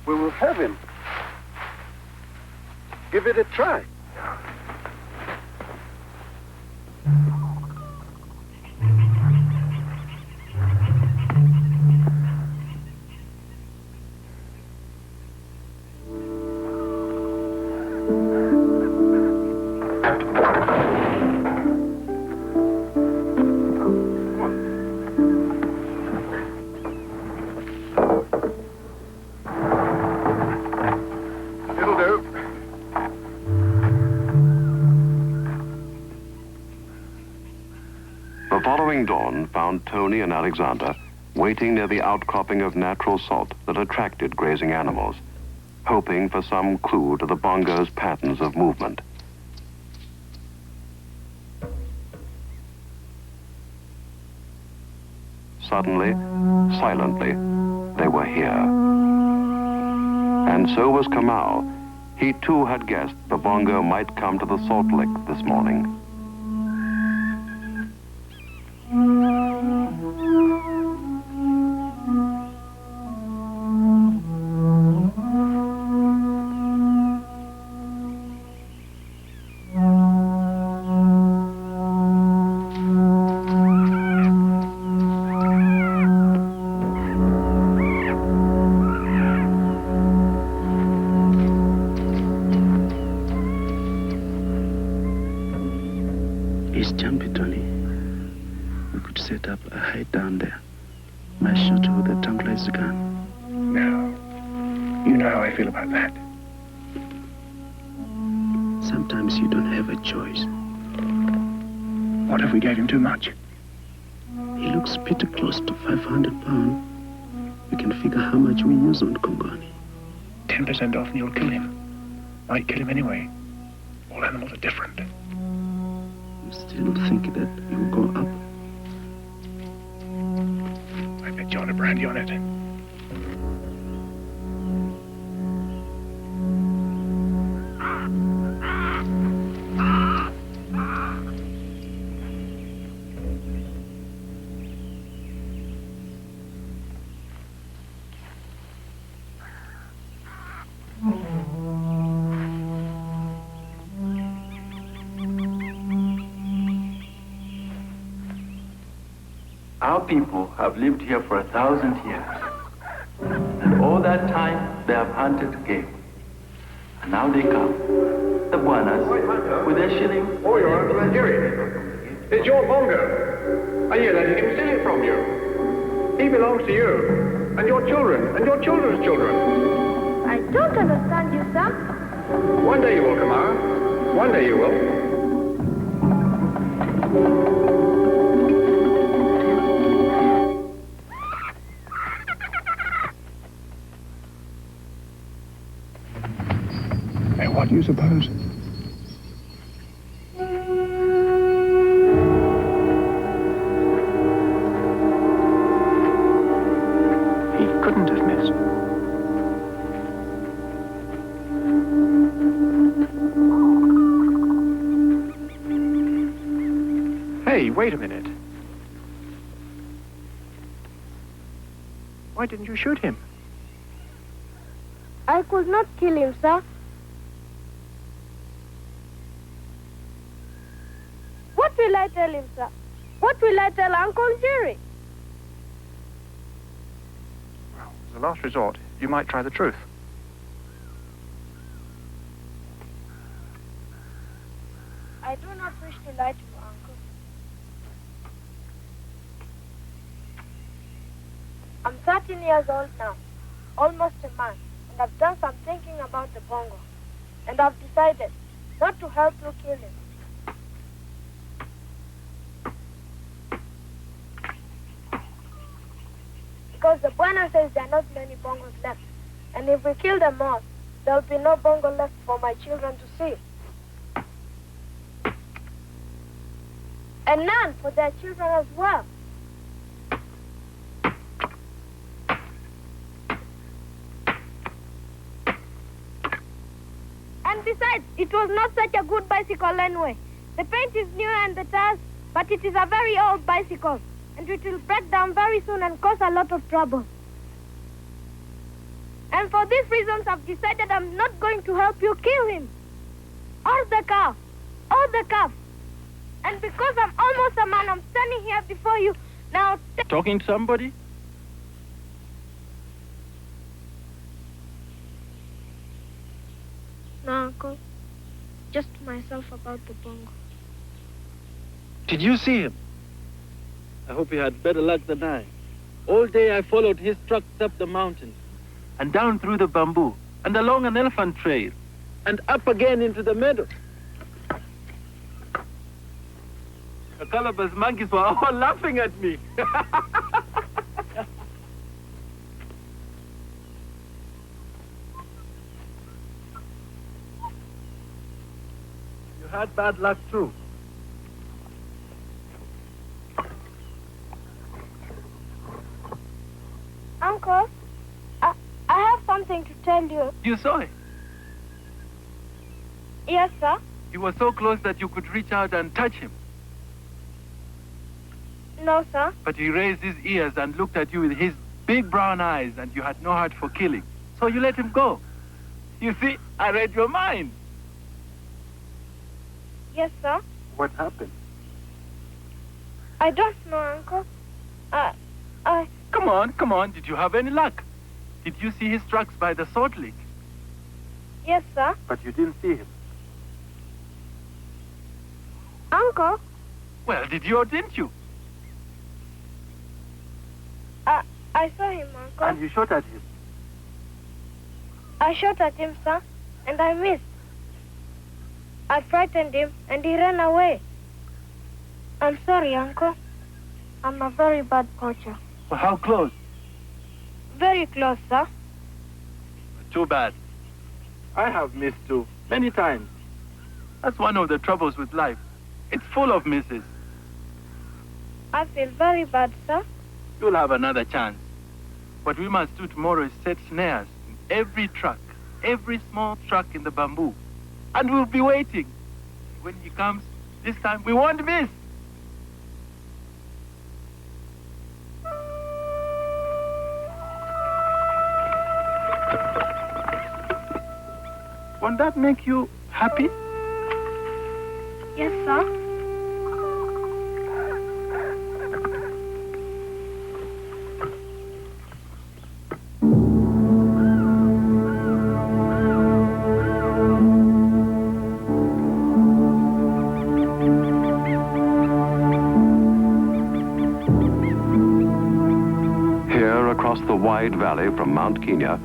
we will have him. Give it a try. The following dawn found Tony and Alexander waiting near the outcropping of natural salt that attracted grazing animals, hoping for some clue to the bongo's patterns of movement. Suddenly, silently, they were here. And so was Kamau. He too had guessed the bongo might come to the salt lick this morning. It's jumpy, Tony. We could set up a hide down there. My shooter with a tranquilizer gun. No. You know how I feel about that. Sometimes you don't have a choice. What if we gave him too much? He looks pretty close to 500 pounds. We can figure how much we use on Kongoni. 10% off and you'll kill him. Might kill him anyway. All animals are different. You still think that you'll go up? I bet you want a brandy on it. Our people have lived here for 1,000 years. And all that time, they have hunted game. And now they come, the buanas, with their shillings. Oh, you're Uncle Njiri. It's your bongo. And you're letting him steal it from you. He belongs to you, and your children, and your children's children. I don't understand you, sir. One day you will, Kamua. One day you will. What do you suppose? He couldn't have missed. Hey, wait a minute. Why didn't you shoot him? I could not kill him, sir. What will I tell him, sir? What will I tell Uncle Njiri? Well, as a last resort, you might try the truth. I do not wish to lie to you, Uncle. I'm 13 years old now, almost a man, and I've done some thinking about the bongo. And I've decided not to help you kill him. Because the Buana says there are not many bongos left. And if we kill them all, there'll be no bongo left for my children to see. And none for their children as well. And besides, it was not such a good bicycle anyway. The paint is new and the tires, but it is a very old bicycle. And it will break down very soon and cause a lot of trouble. And for these reasons, I've decided I'm not going to help you kill him. Or the cow. Or the calf. And because I'm almost a man, I'm standing here before you now. Talking to somebody? No, Uncle. Just to myself about the bongo. Did you see him? I hope he had better luck than I. All day I followed his trucks up the mountain, and down through the bamboo, and along an elephant trail, and up again into the meadow. The Calabash monkeys were all laughing at me. You had bad luck too. Uncle, I have something to tell you. You saw it? Yes, sir. He was so close that you could reach out and touch him. No, sir. But he raised his ears and looked at you with his big brown eyes, and you had no heart for killing. So you let him go. You see, I read your mind. Yes, sir. What happened? I don't know, Uncle. Come on. Did you have any luck? Did you see his tracks by the salt lick? Yes, sir. But you didn't see him. Uncle, Well, did you or didn't you? I saw him, Uncle. And you shot at him? I shot at him, sir, and I missed. I frightened him, and he ran away. I'm sorry, Uncle. I'm a very bad poacher. Well, how close? Very close, sir. Too bad. I have missed too, many times. That's one of the troubles with life. It's full of misses. I feel very bad, sir. You'll have another chance. What we must do tomorrow is set snares in every truck, every small truck in the bamboo. And we'll be waiting. When he comes, this time we won't miss. Won't that make you happy? Yes, sir. Here, across the wide valley from Mount Kenya,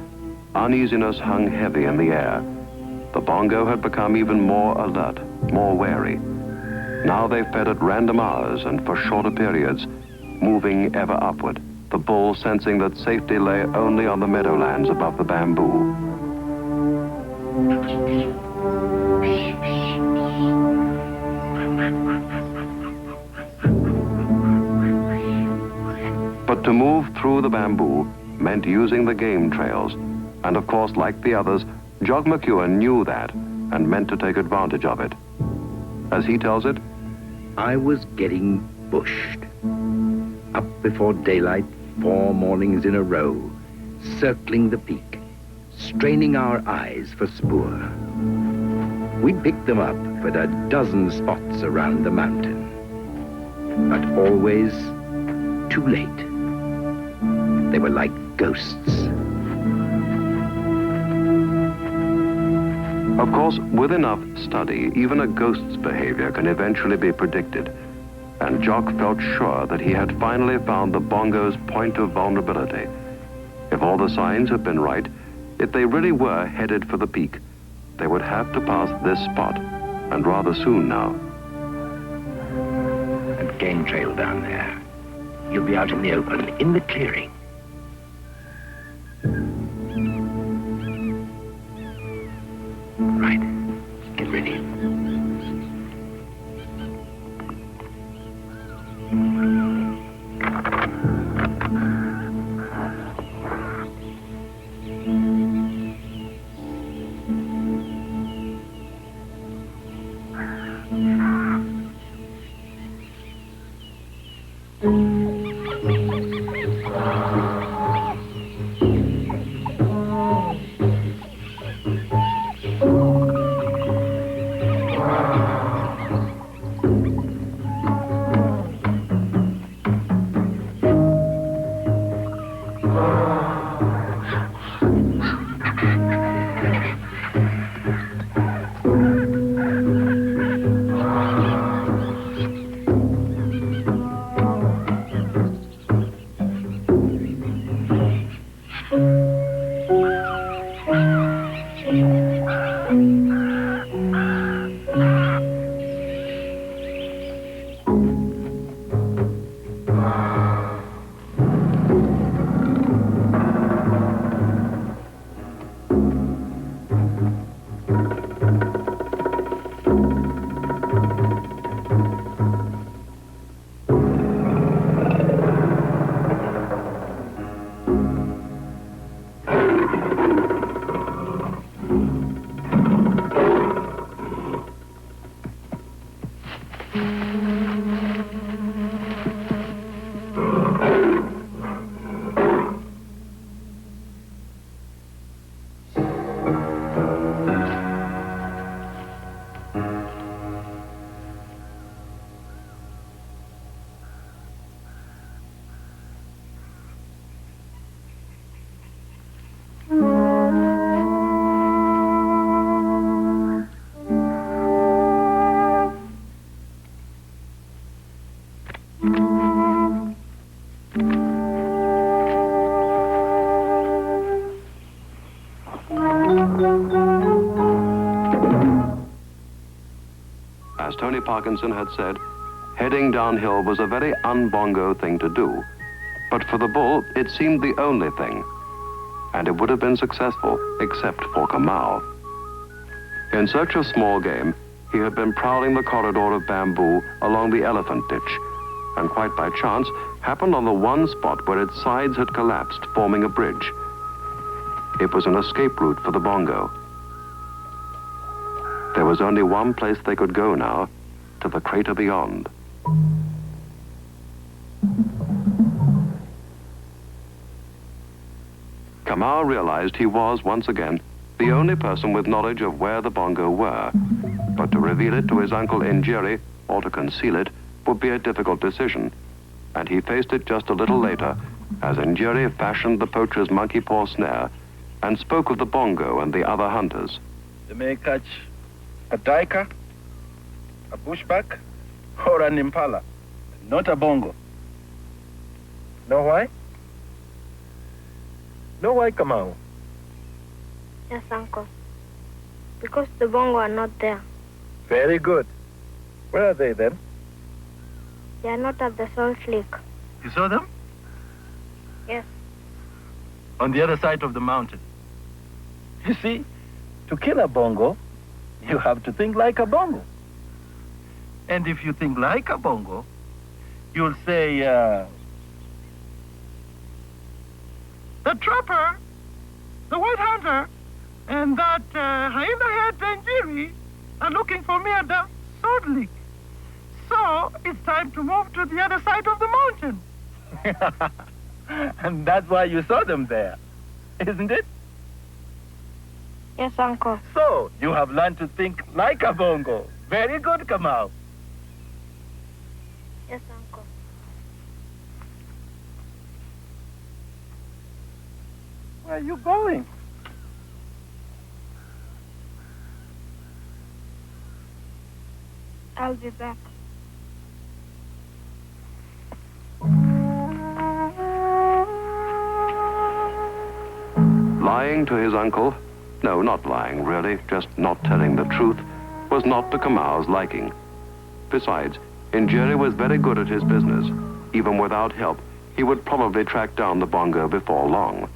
uneasiness hung heavy in the air. The bongo had become even more alert, more wary. Now they fed at random hours and for shorter periods, moving ever upward, the bull sensing that safety lay only on the meadowlands above the bamboo. But to move through the bamboo meant using the game trails, and of course, like the others, Jock McEwen knew that and meant to take advantage of it. As he tells it, I was getting bushed. Up before daylight 4 mornings in a row, circling the peak, straining our eyes for spoor. We picked them up at a dozen spots around the mountain, but always too late. They were like ghosts. Of course, with enough study, even a ghost's behavior can eventually be predicted. And Jock felt sure that he had finally found the bongo's point of vulnerability. If all the signs had been right, if they really were headed for the peak, they would have to pass this spot, and rather soon now. And game trail down there. You'll be out in the open, in the clearing. Right. Get ready. As Tony Parkison had said, heading downhill was a very un-bongo thing to do. But for the bull, it seemed the only thing. And it would have been successful, except for Kamau. In search of small game, he had been prowling the corridor of bamboo along the elephant ditch, and quite by chance, happened on the one spot where its sides had collapsed, forming a bridge. It was an escape route for the bongo. There was only one place they could go now, to the crater beyond. Kamau realized he was, once again, the only person with knowledge of where the bongo were. But to reveal it to his uncle Njiri, or to conceal it, would be a difficult decision. And he faced it just a little later, as Njiri fashioned the poacher's monkey paw snare and spoke of the bongo and the other hunters. They may catch a duiker, a bushback, or an impala, not a bongo. Know why? Know why, Kamau? Yes, Uncle. Because the bongo are not there. Very good. Where are they then? They are not at the salt lake. You saw them? Yes. On the other side of the mountain. You see, to kill a bongo, you have to think like a bongo. And if you think like a bongo, you'll say, the trapper, the white hunter, and that hyena-head Njiri are looking for me at the salt lake. So it's time to move to the other side of the mountain. And that's why you saw them there, isn't it? Yes, Uncle. So you have learned to think like a bongo. Very good, Kamau. Yes, Uncle. Where are you going? I'll be back. Lying to his uncle, no, not lying really, just not telling the truth, was not to Kamau's liking. Besides, Njiri was very good at his business. Even without help, he would probably track down the bongo before long.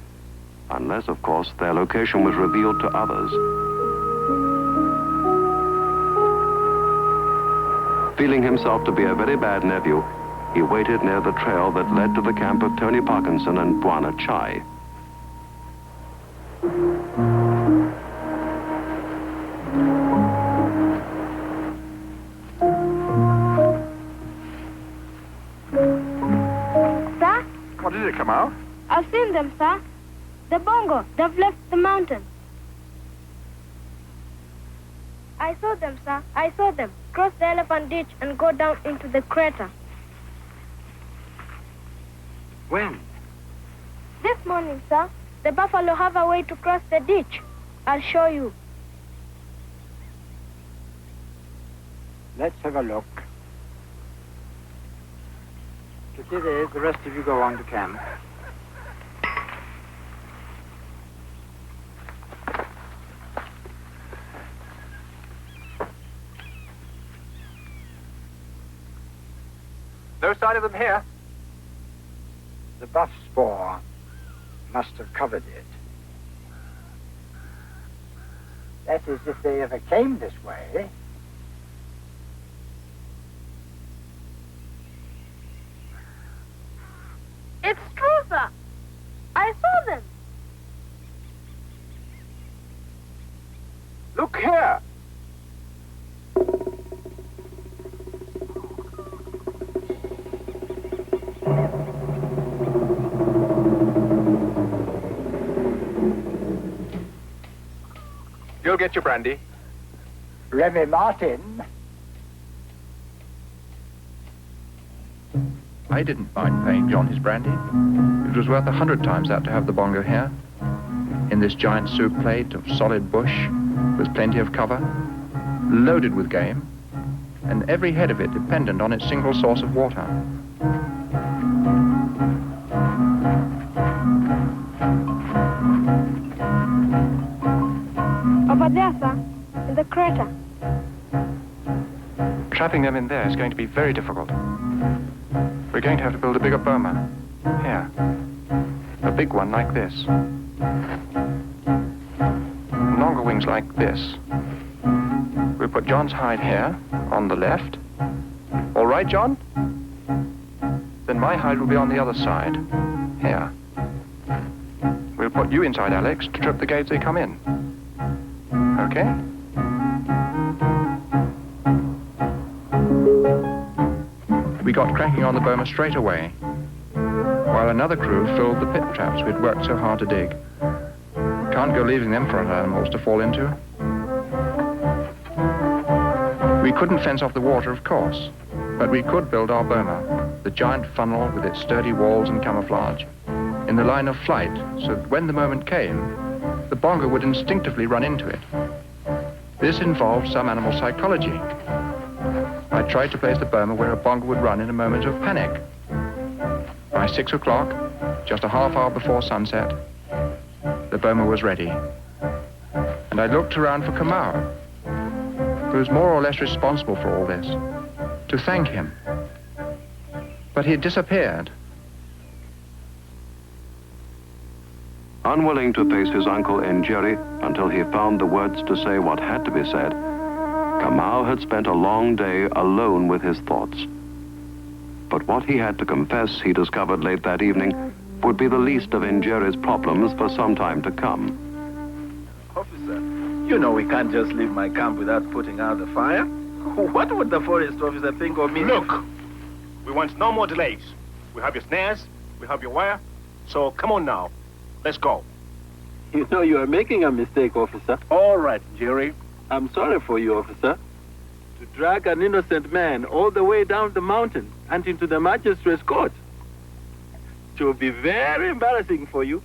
Unless, of course, their location was revealed to others. Feeling himself to be a very bad nephew, he waited near the trail that led to the camp of Tony Parkison and Bwana Chai. Sir? What did it come out? I've seen them, sir. The bongo, they've left the mountain. I saw them, sir. I saw them. Cross the elephant ditch and go down into the crater. When? This morning, sir. The buffalo have a way to cross the ditch. I'll show you. Let's have a look. Njiri, the rest of you go on to camp. No sign of them here. The buff spoor must have covered it. That is, if they ever came this way. It's true, sir. I saw them. Look here. You'll get your brandy. Remy Martin. I didn't mind paying John his brandy. It was worth 100 times that to have the bongo here, in this giant soup plate of solid bush, with plenty of cover, loaded with game, and every head of it dependent on its single source of water. Over there, sir, in the crater. trapping them in there is going to be very difficult. We're going to have to build a bigger boma. Here. A big one like this. Longer wings like this. We'll put John's hide here, on the left. All right, John? Then my hide will be on the other side. Here. We'll put you inside, Alex, to trip the gate as they come in. Okay? We got cracking on the boma straight away, while another crew filled the pit traps we'd worked so hard to dig. Can't go leaving them for our animals to fall into. We couldn't fence off the water, of course, but we could build our boma, the giant funnel with its sturdy walls and camouflage, in the line of flight, so that when the moment came, the bongo would instinctively run into it. This involved some animal psychology. I tried to place the boma where a bongo would run in a moment of panic. By 6 o'clock, just a half hour before sunset, the boma was ready. And I looked around for Kamua, who was more or less responsible for all this, to thank him. But he had disappeared. Unwilling to face his uncle Njiri until he found the words to say what had to be said, Kamua had spent a long day alone with his thoughts. But what he had to confess, he discovered late that evening, would be the least of Njiri's problems for some time to come. Officer, you know we can't just leave my camp without putting out the fire. What would the forest officer think of me? Look, we want no more delays. We have your snares, we have your wire, so come on now. Let's go. You know you are making a mistake, officer. All right, Njiri. I'm sorry for you, officer. To drag an innocent man all the way down the mountain and into the magistrate's court. It will be very embarrassing for you.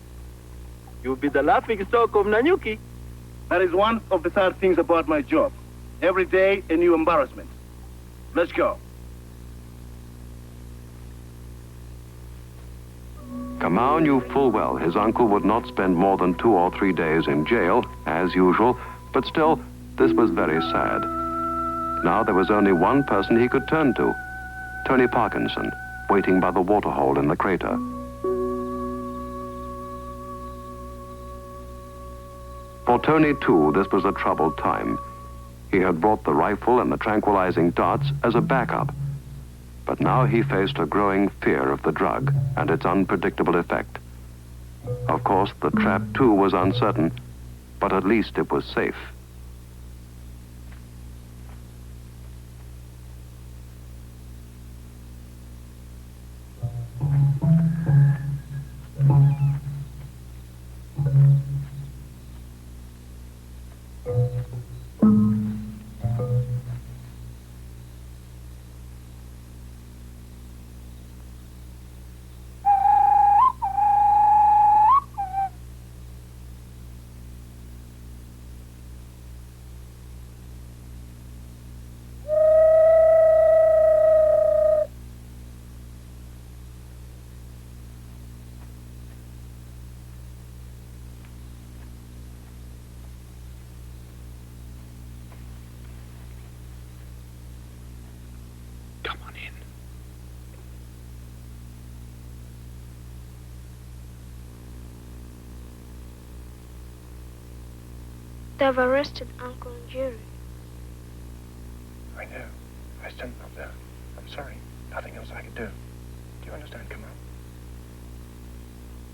You'll be the laughing stock of Nanyuki. That is one of the sad things about my job. Every day, a new embarrassment. Let's go. Kamau knew full well his uncle would not spend more than 2 or 3 days in jail, as usual, but still, this was very sad. Now there was only one person he could turn to, Tony Parkison, waiting by the waterhole in the crater. For Tony, too, this was a troubled time. He had brought the rifle and the tranquilizing darts as a backup. But now he faced a growing fear of the drug and its unpredictable effect. Of course, the trap, too, was uncertain, but at least it was safe. They've arrested Uncle Njiri. I know. I sent them up there. I'm sorry. Nothing else I can do. Do you understand, Kamau?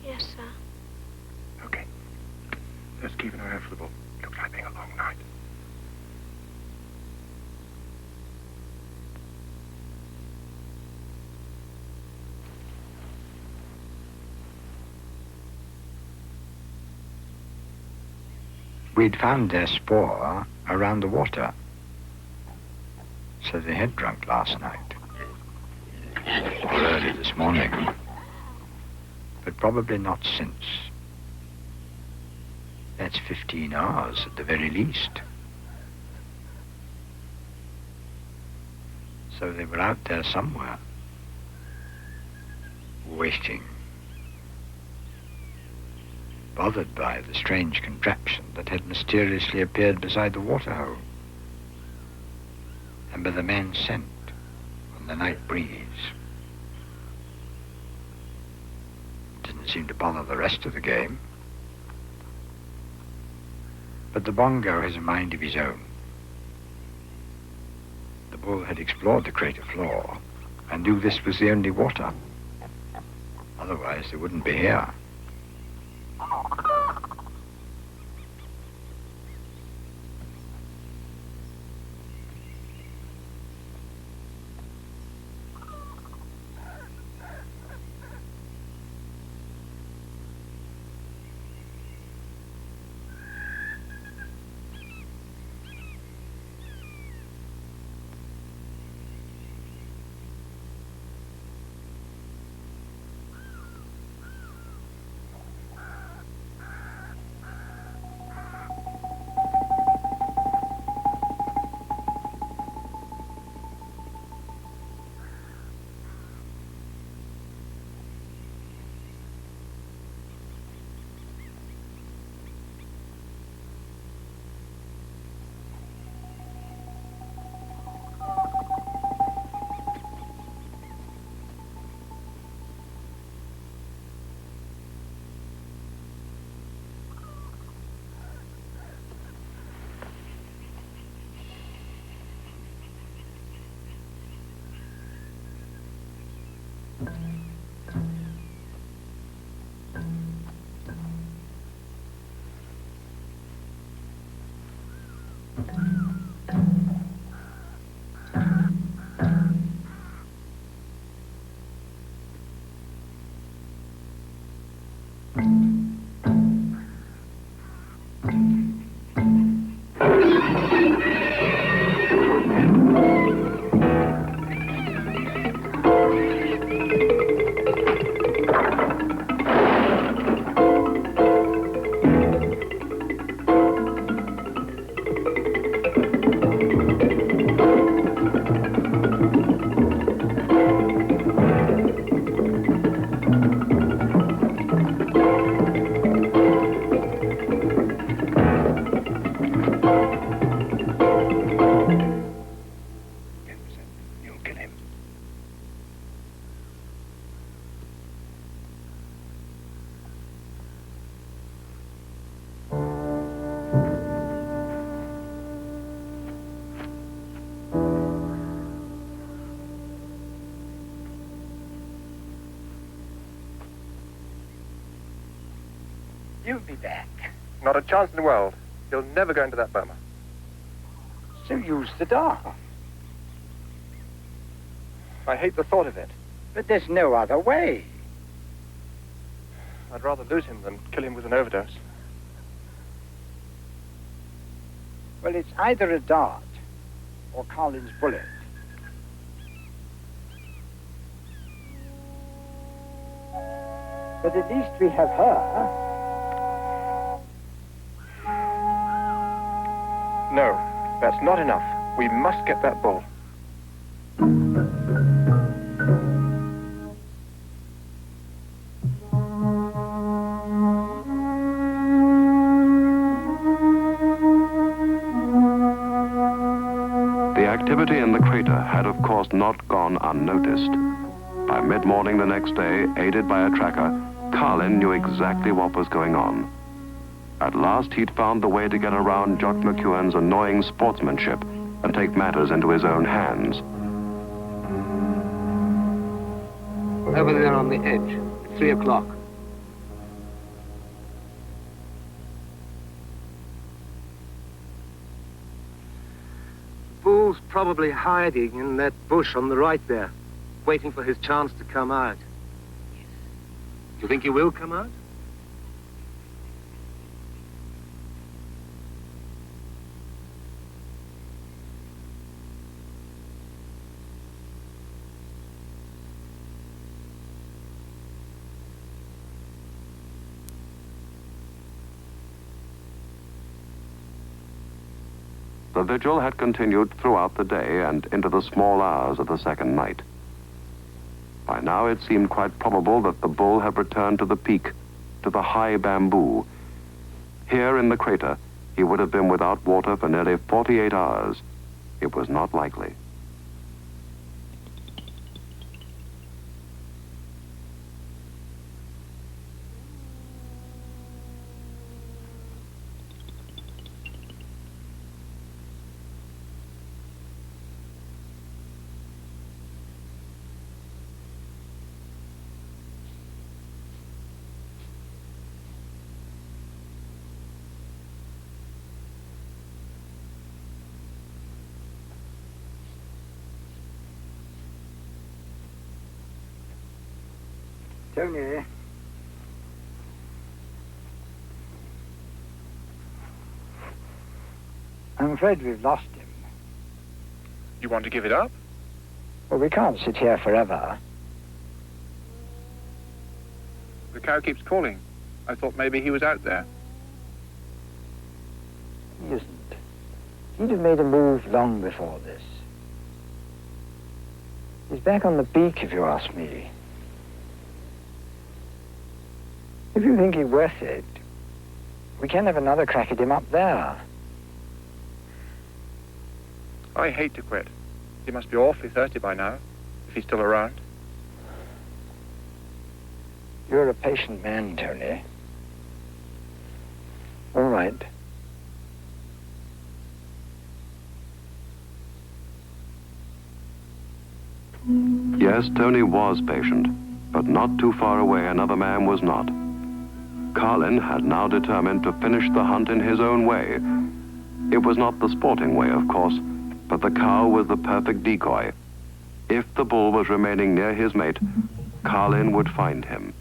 Yes, sir. Okay. Let's keep an eye out for the bull. Looks like being a long night. We'd found their spoor around the water, so they had drunk last night, or early this morning, but probably not since. That's 15 hours at the very least. So they were out there somewhere, waiting, bothered by the strange contraption that had mysteriously appeared beside the waterhole. A and by the man's scent on the night breeze. Didn't seem to bother the rest of the game. But the bongo has a mind of his own. The bull had explored the crater floor and knew this was the only water. Otherwise, they wouldn't be here. You'll be back. Not a chance in the world. You'll never go into that boma. So use the dog. I hate the thought of it. But there's no other way. I'd rather lose him than kill him with an overdose. Well, it's either a dart or Carlin's bullet. But at least we have her. No, that's not enough. We must get that bull. The activity in the crater had, of course, not gone unnoticed. By mid-morning the next day, aided by a tracker, Carlin knew exactly what was going on. At last, he'd found the way to get around Jock McEwen's annoying sportsmanship and take matters into his own hands. Over there on the edge, 3 o'clock. Bull's probably hiding in that bush on the right there, waiting for his chance to come out. Do you think he will come out? The vigil had continued throughout the day and into the small hours of the second night. By now it seemed quite probable that the bull had returned to the peak, to the high bamboo. Here in the crater, he would have been without water for nearly 48 hours. It was not likely. Tony. I'm afraid we've lost him. You want to give it up? Well, we can't sit here forever. The cow keeps calling. I thought maybe he was out there. He isn't. He'd have made a move long before this. He's back on the beak, if you ask me. If you think he's worth it, we can have another crack at him up there. I hate to quit. He must be awfully thirsty by now, if he's still around. You're a patient man, Tony. All right. Yes, Tony was patient, but not too far away another man was not. Carlin had now determined to finish the hunt in his own way. It was not the sporting way, of course, but the cow was the perfect decoy. If the bull was remaining near his mate, Carlin would find him.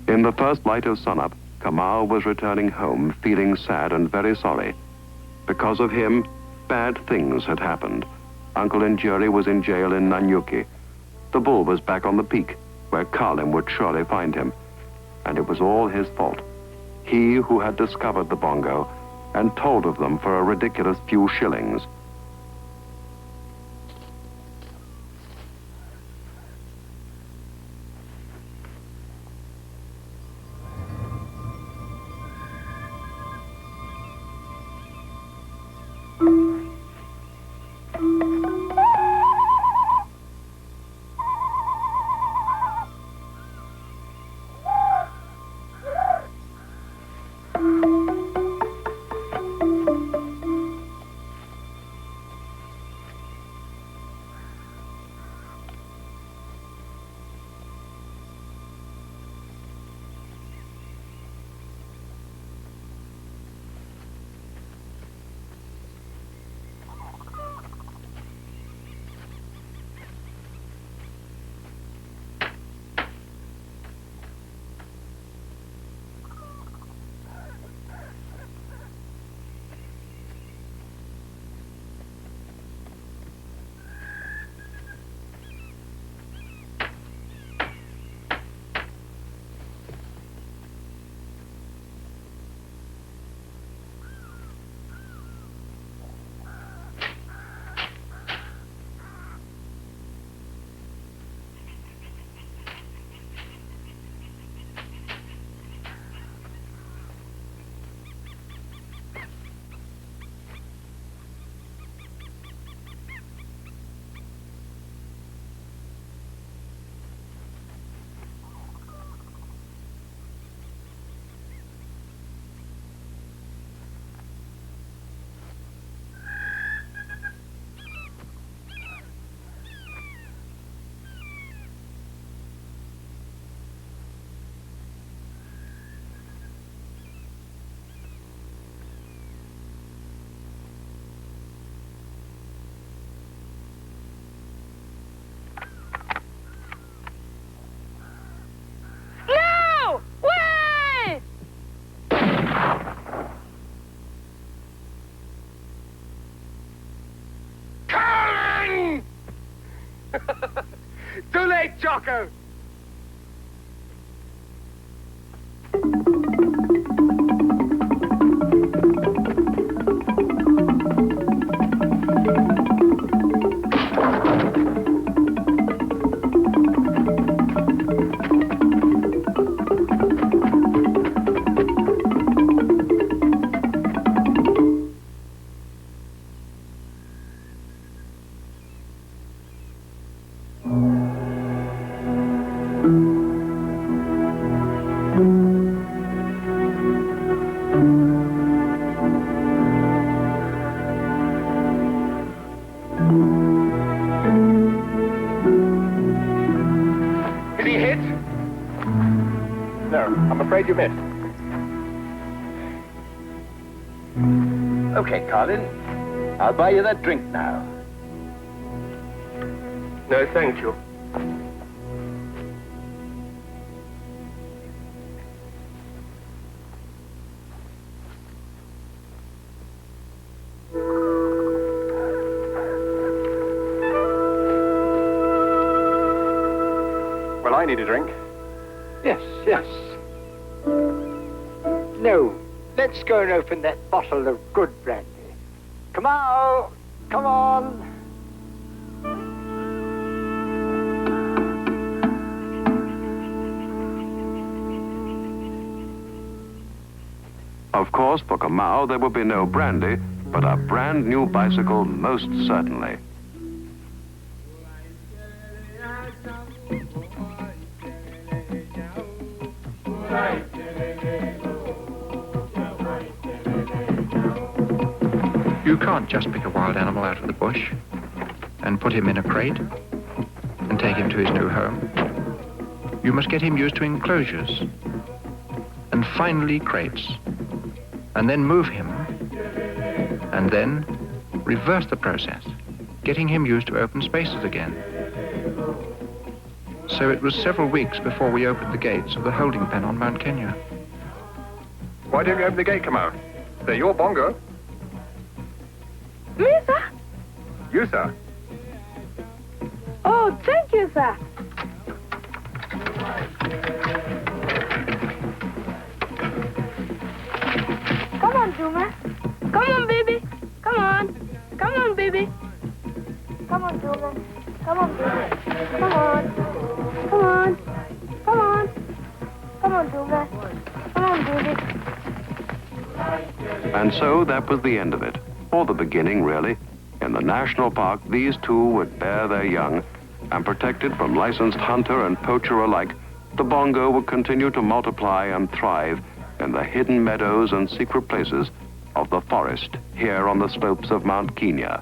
In the first light of sunup, Kamua was returning home feeling sad and very sorry. Because of him, bad things had happened. Uncle Njiri was in jail in Nanyuki. The bull was back on the peak, where Carlin would surely find him. And it was all his fault. He who had discovered the bongo and told of them for a ridiculous few shillings. Too late, Jocko! I'm afraid you missed. Okay, Carlin. I'll buy you that drink now. No, thank you. Well, I need a drink. Yes, yes. No, let's go and open that bottle of good brandy. Come on, come on. Of course, for Kamau, there would be no brandy, but a brand new bicycle most certainly. You can't just pick a wild animal out of the bush and put him in a crate and take him to his new home. You must get him used to enclosures and finally crates, and then move him, and then reverse the process, getting him used to open spaces again. So it was several weeks before we opened the gates of the holding pen on Mount Kenya. Why don't you open the gate, Kamau? They're your bongo. Me, sir? You, sir. Oh, thank you, sir. Come on, Juma. Come on, baby. Come on. Come on, baby. Come on, Juma. Come on, baby. Come on. Come on. Come on. Come on, Juma. Come on, baby. And so that was the end of it. Or the beginning, really. In the national park, these two would bear their young, and protected from licensed hunter and poacher alike, the bongo would continue to multiply and thrive in the hidden meadows and secret places of the forest here on the slopes of Mount Kenya.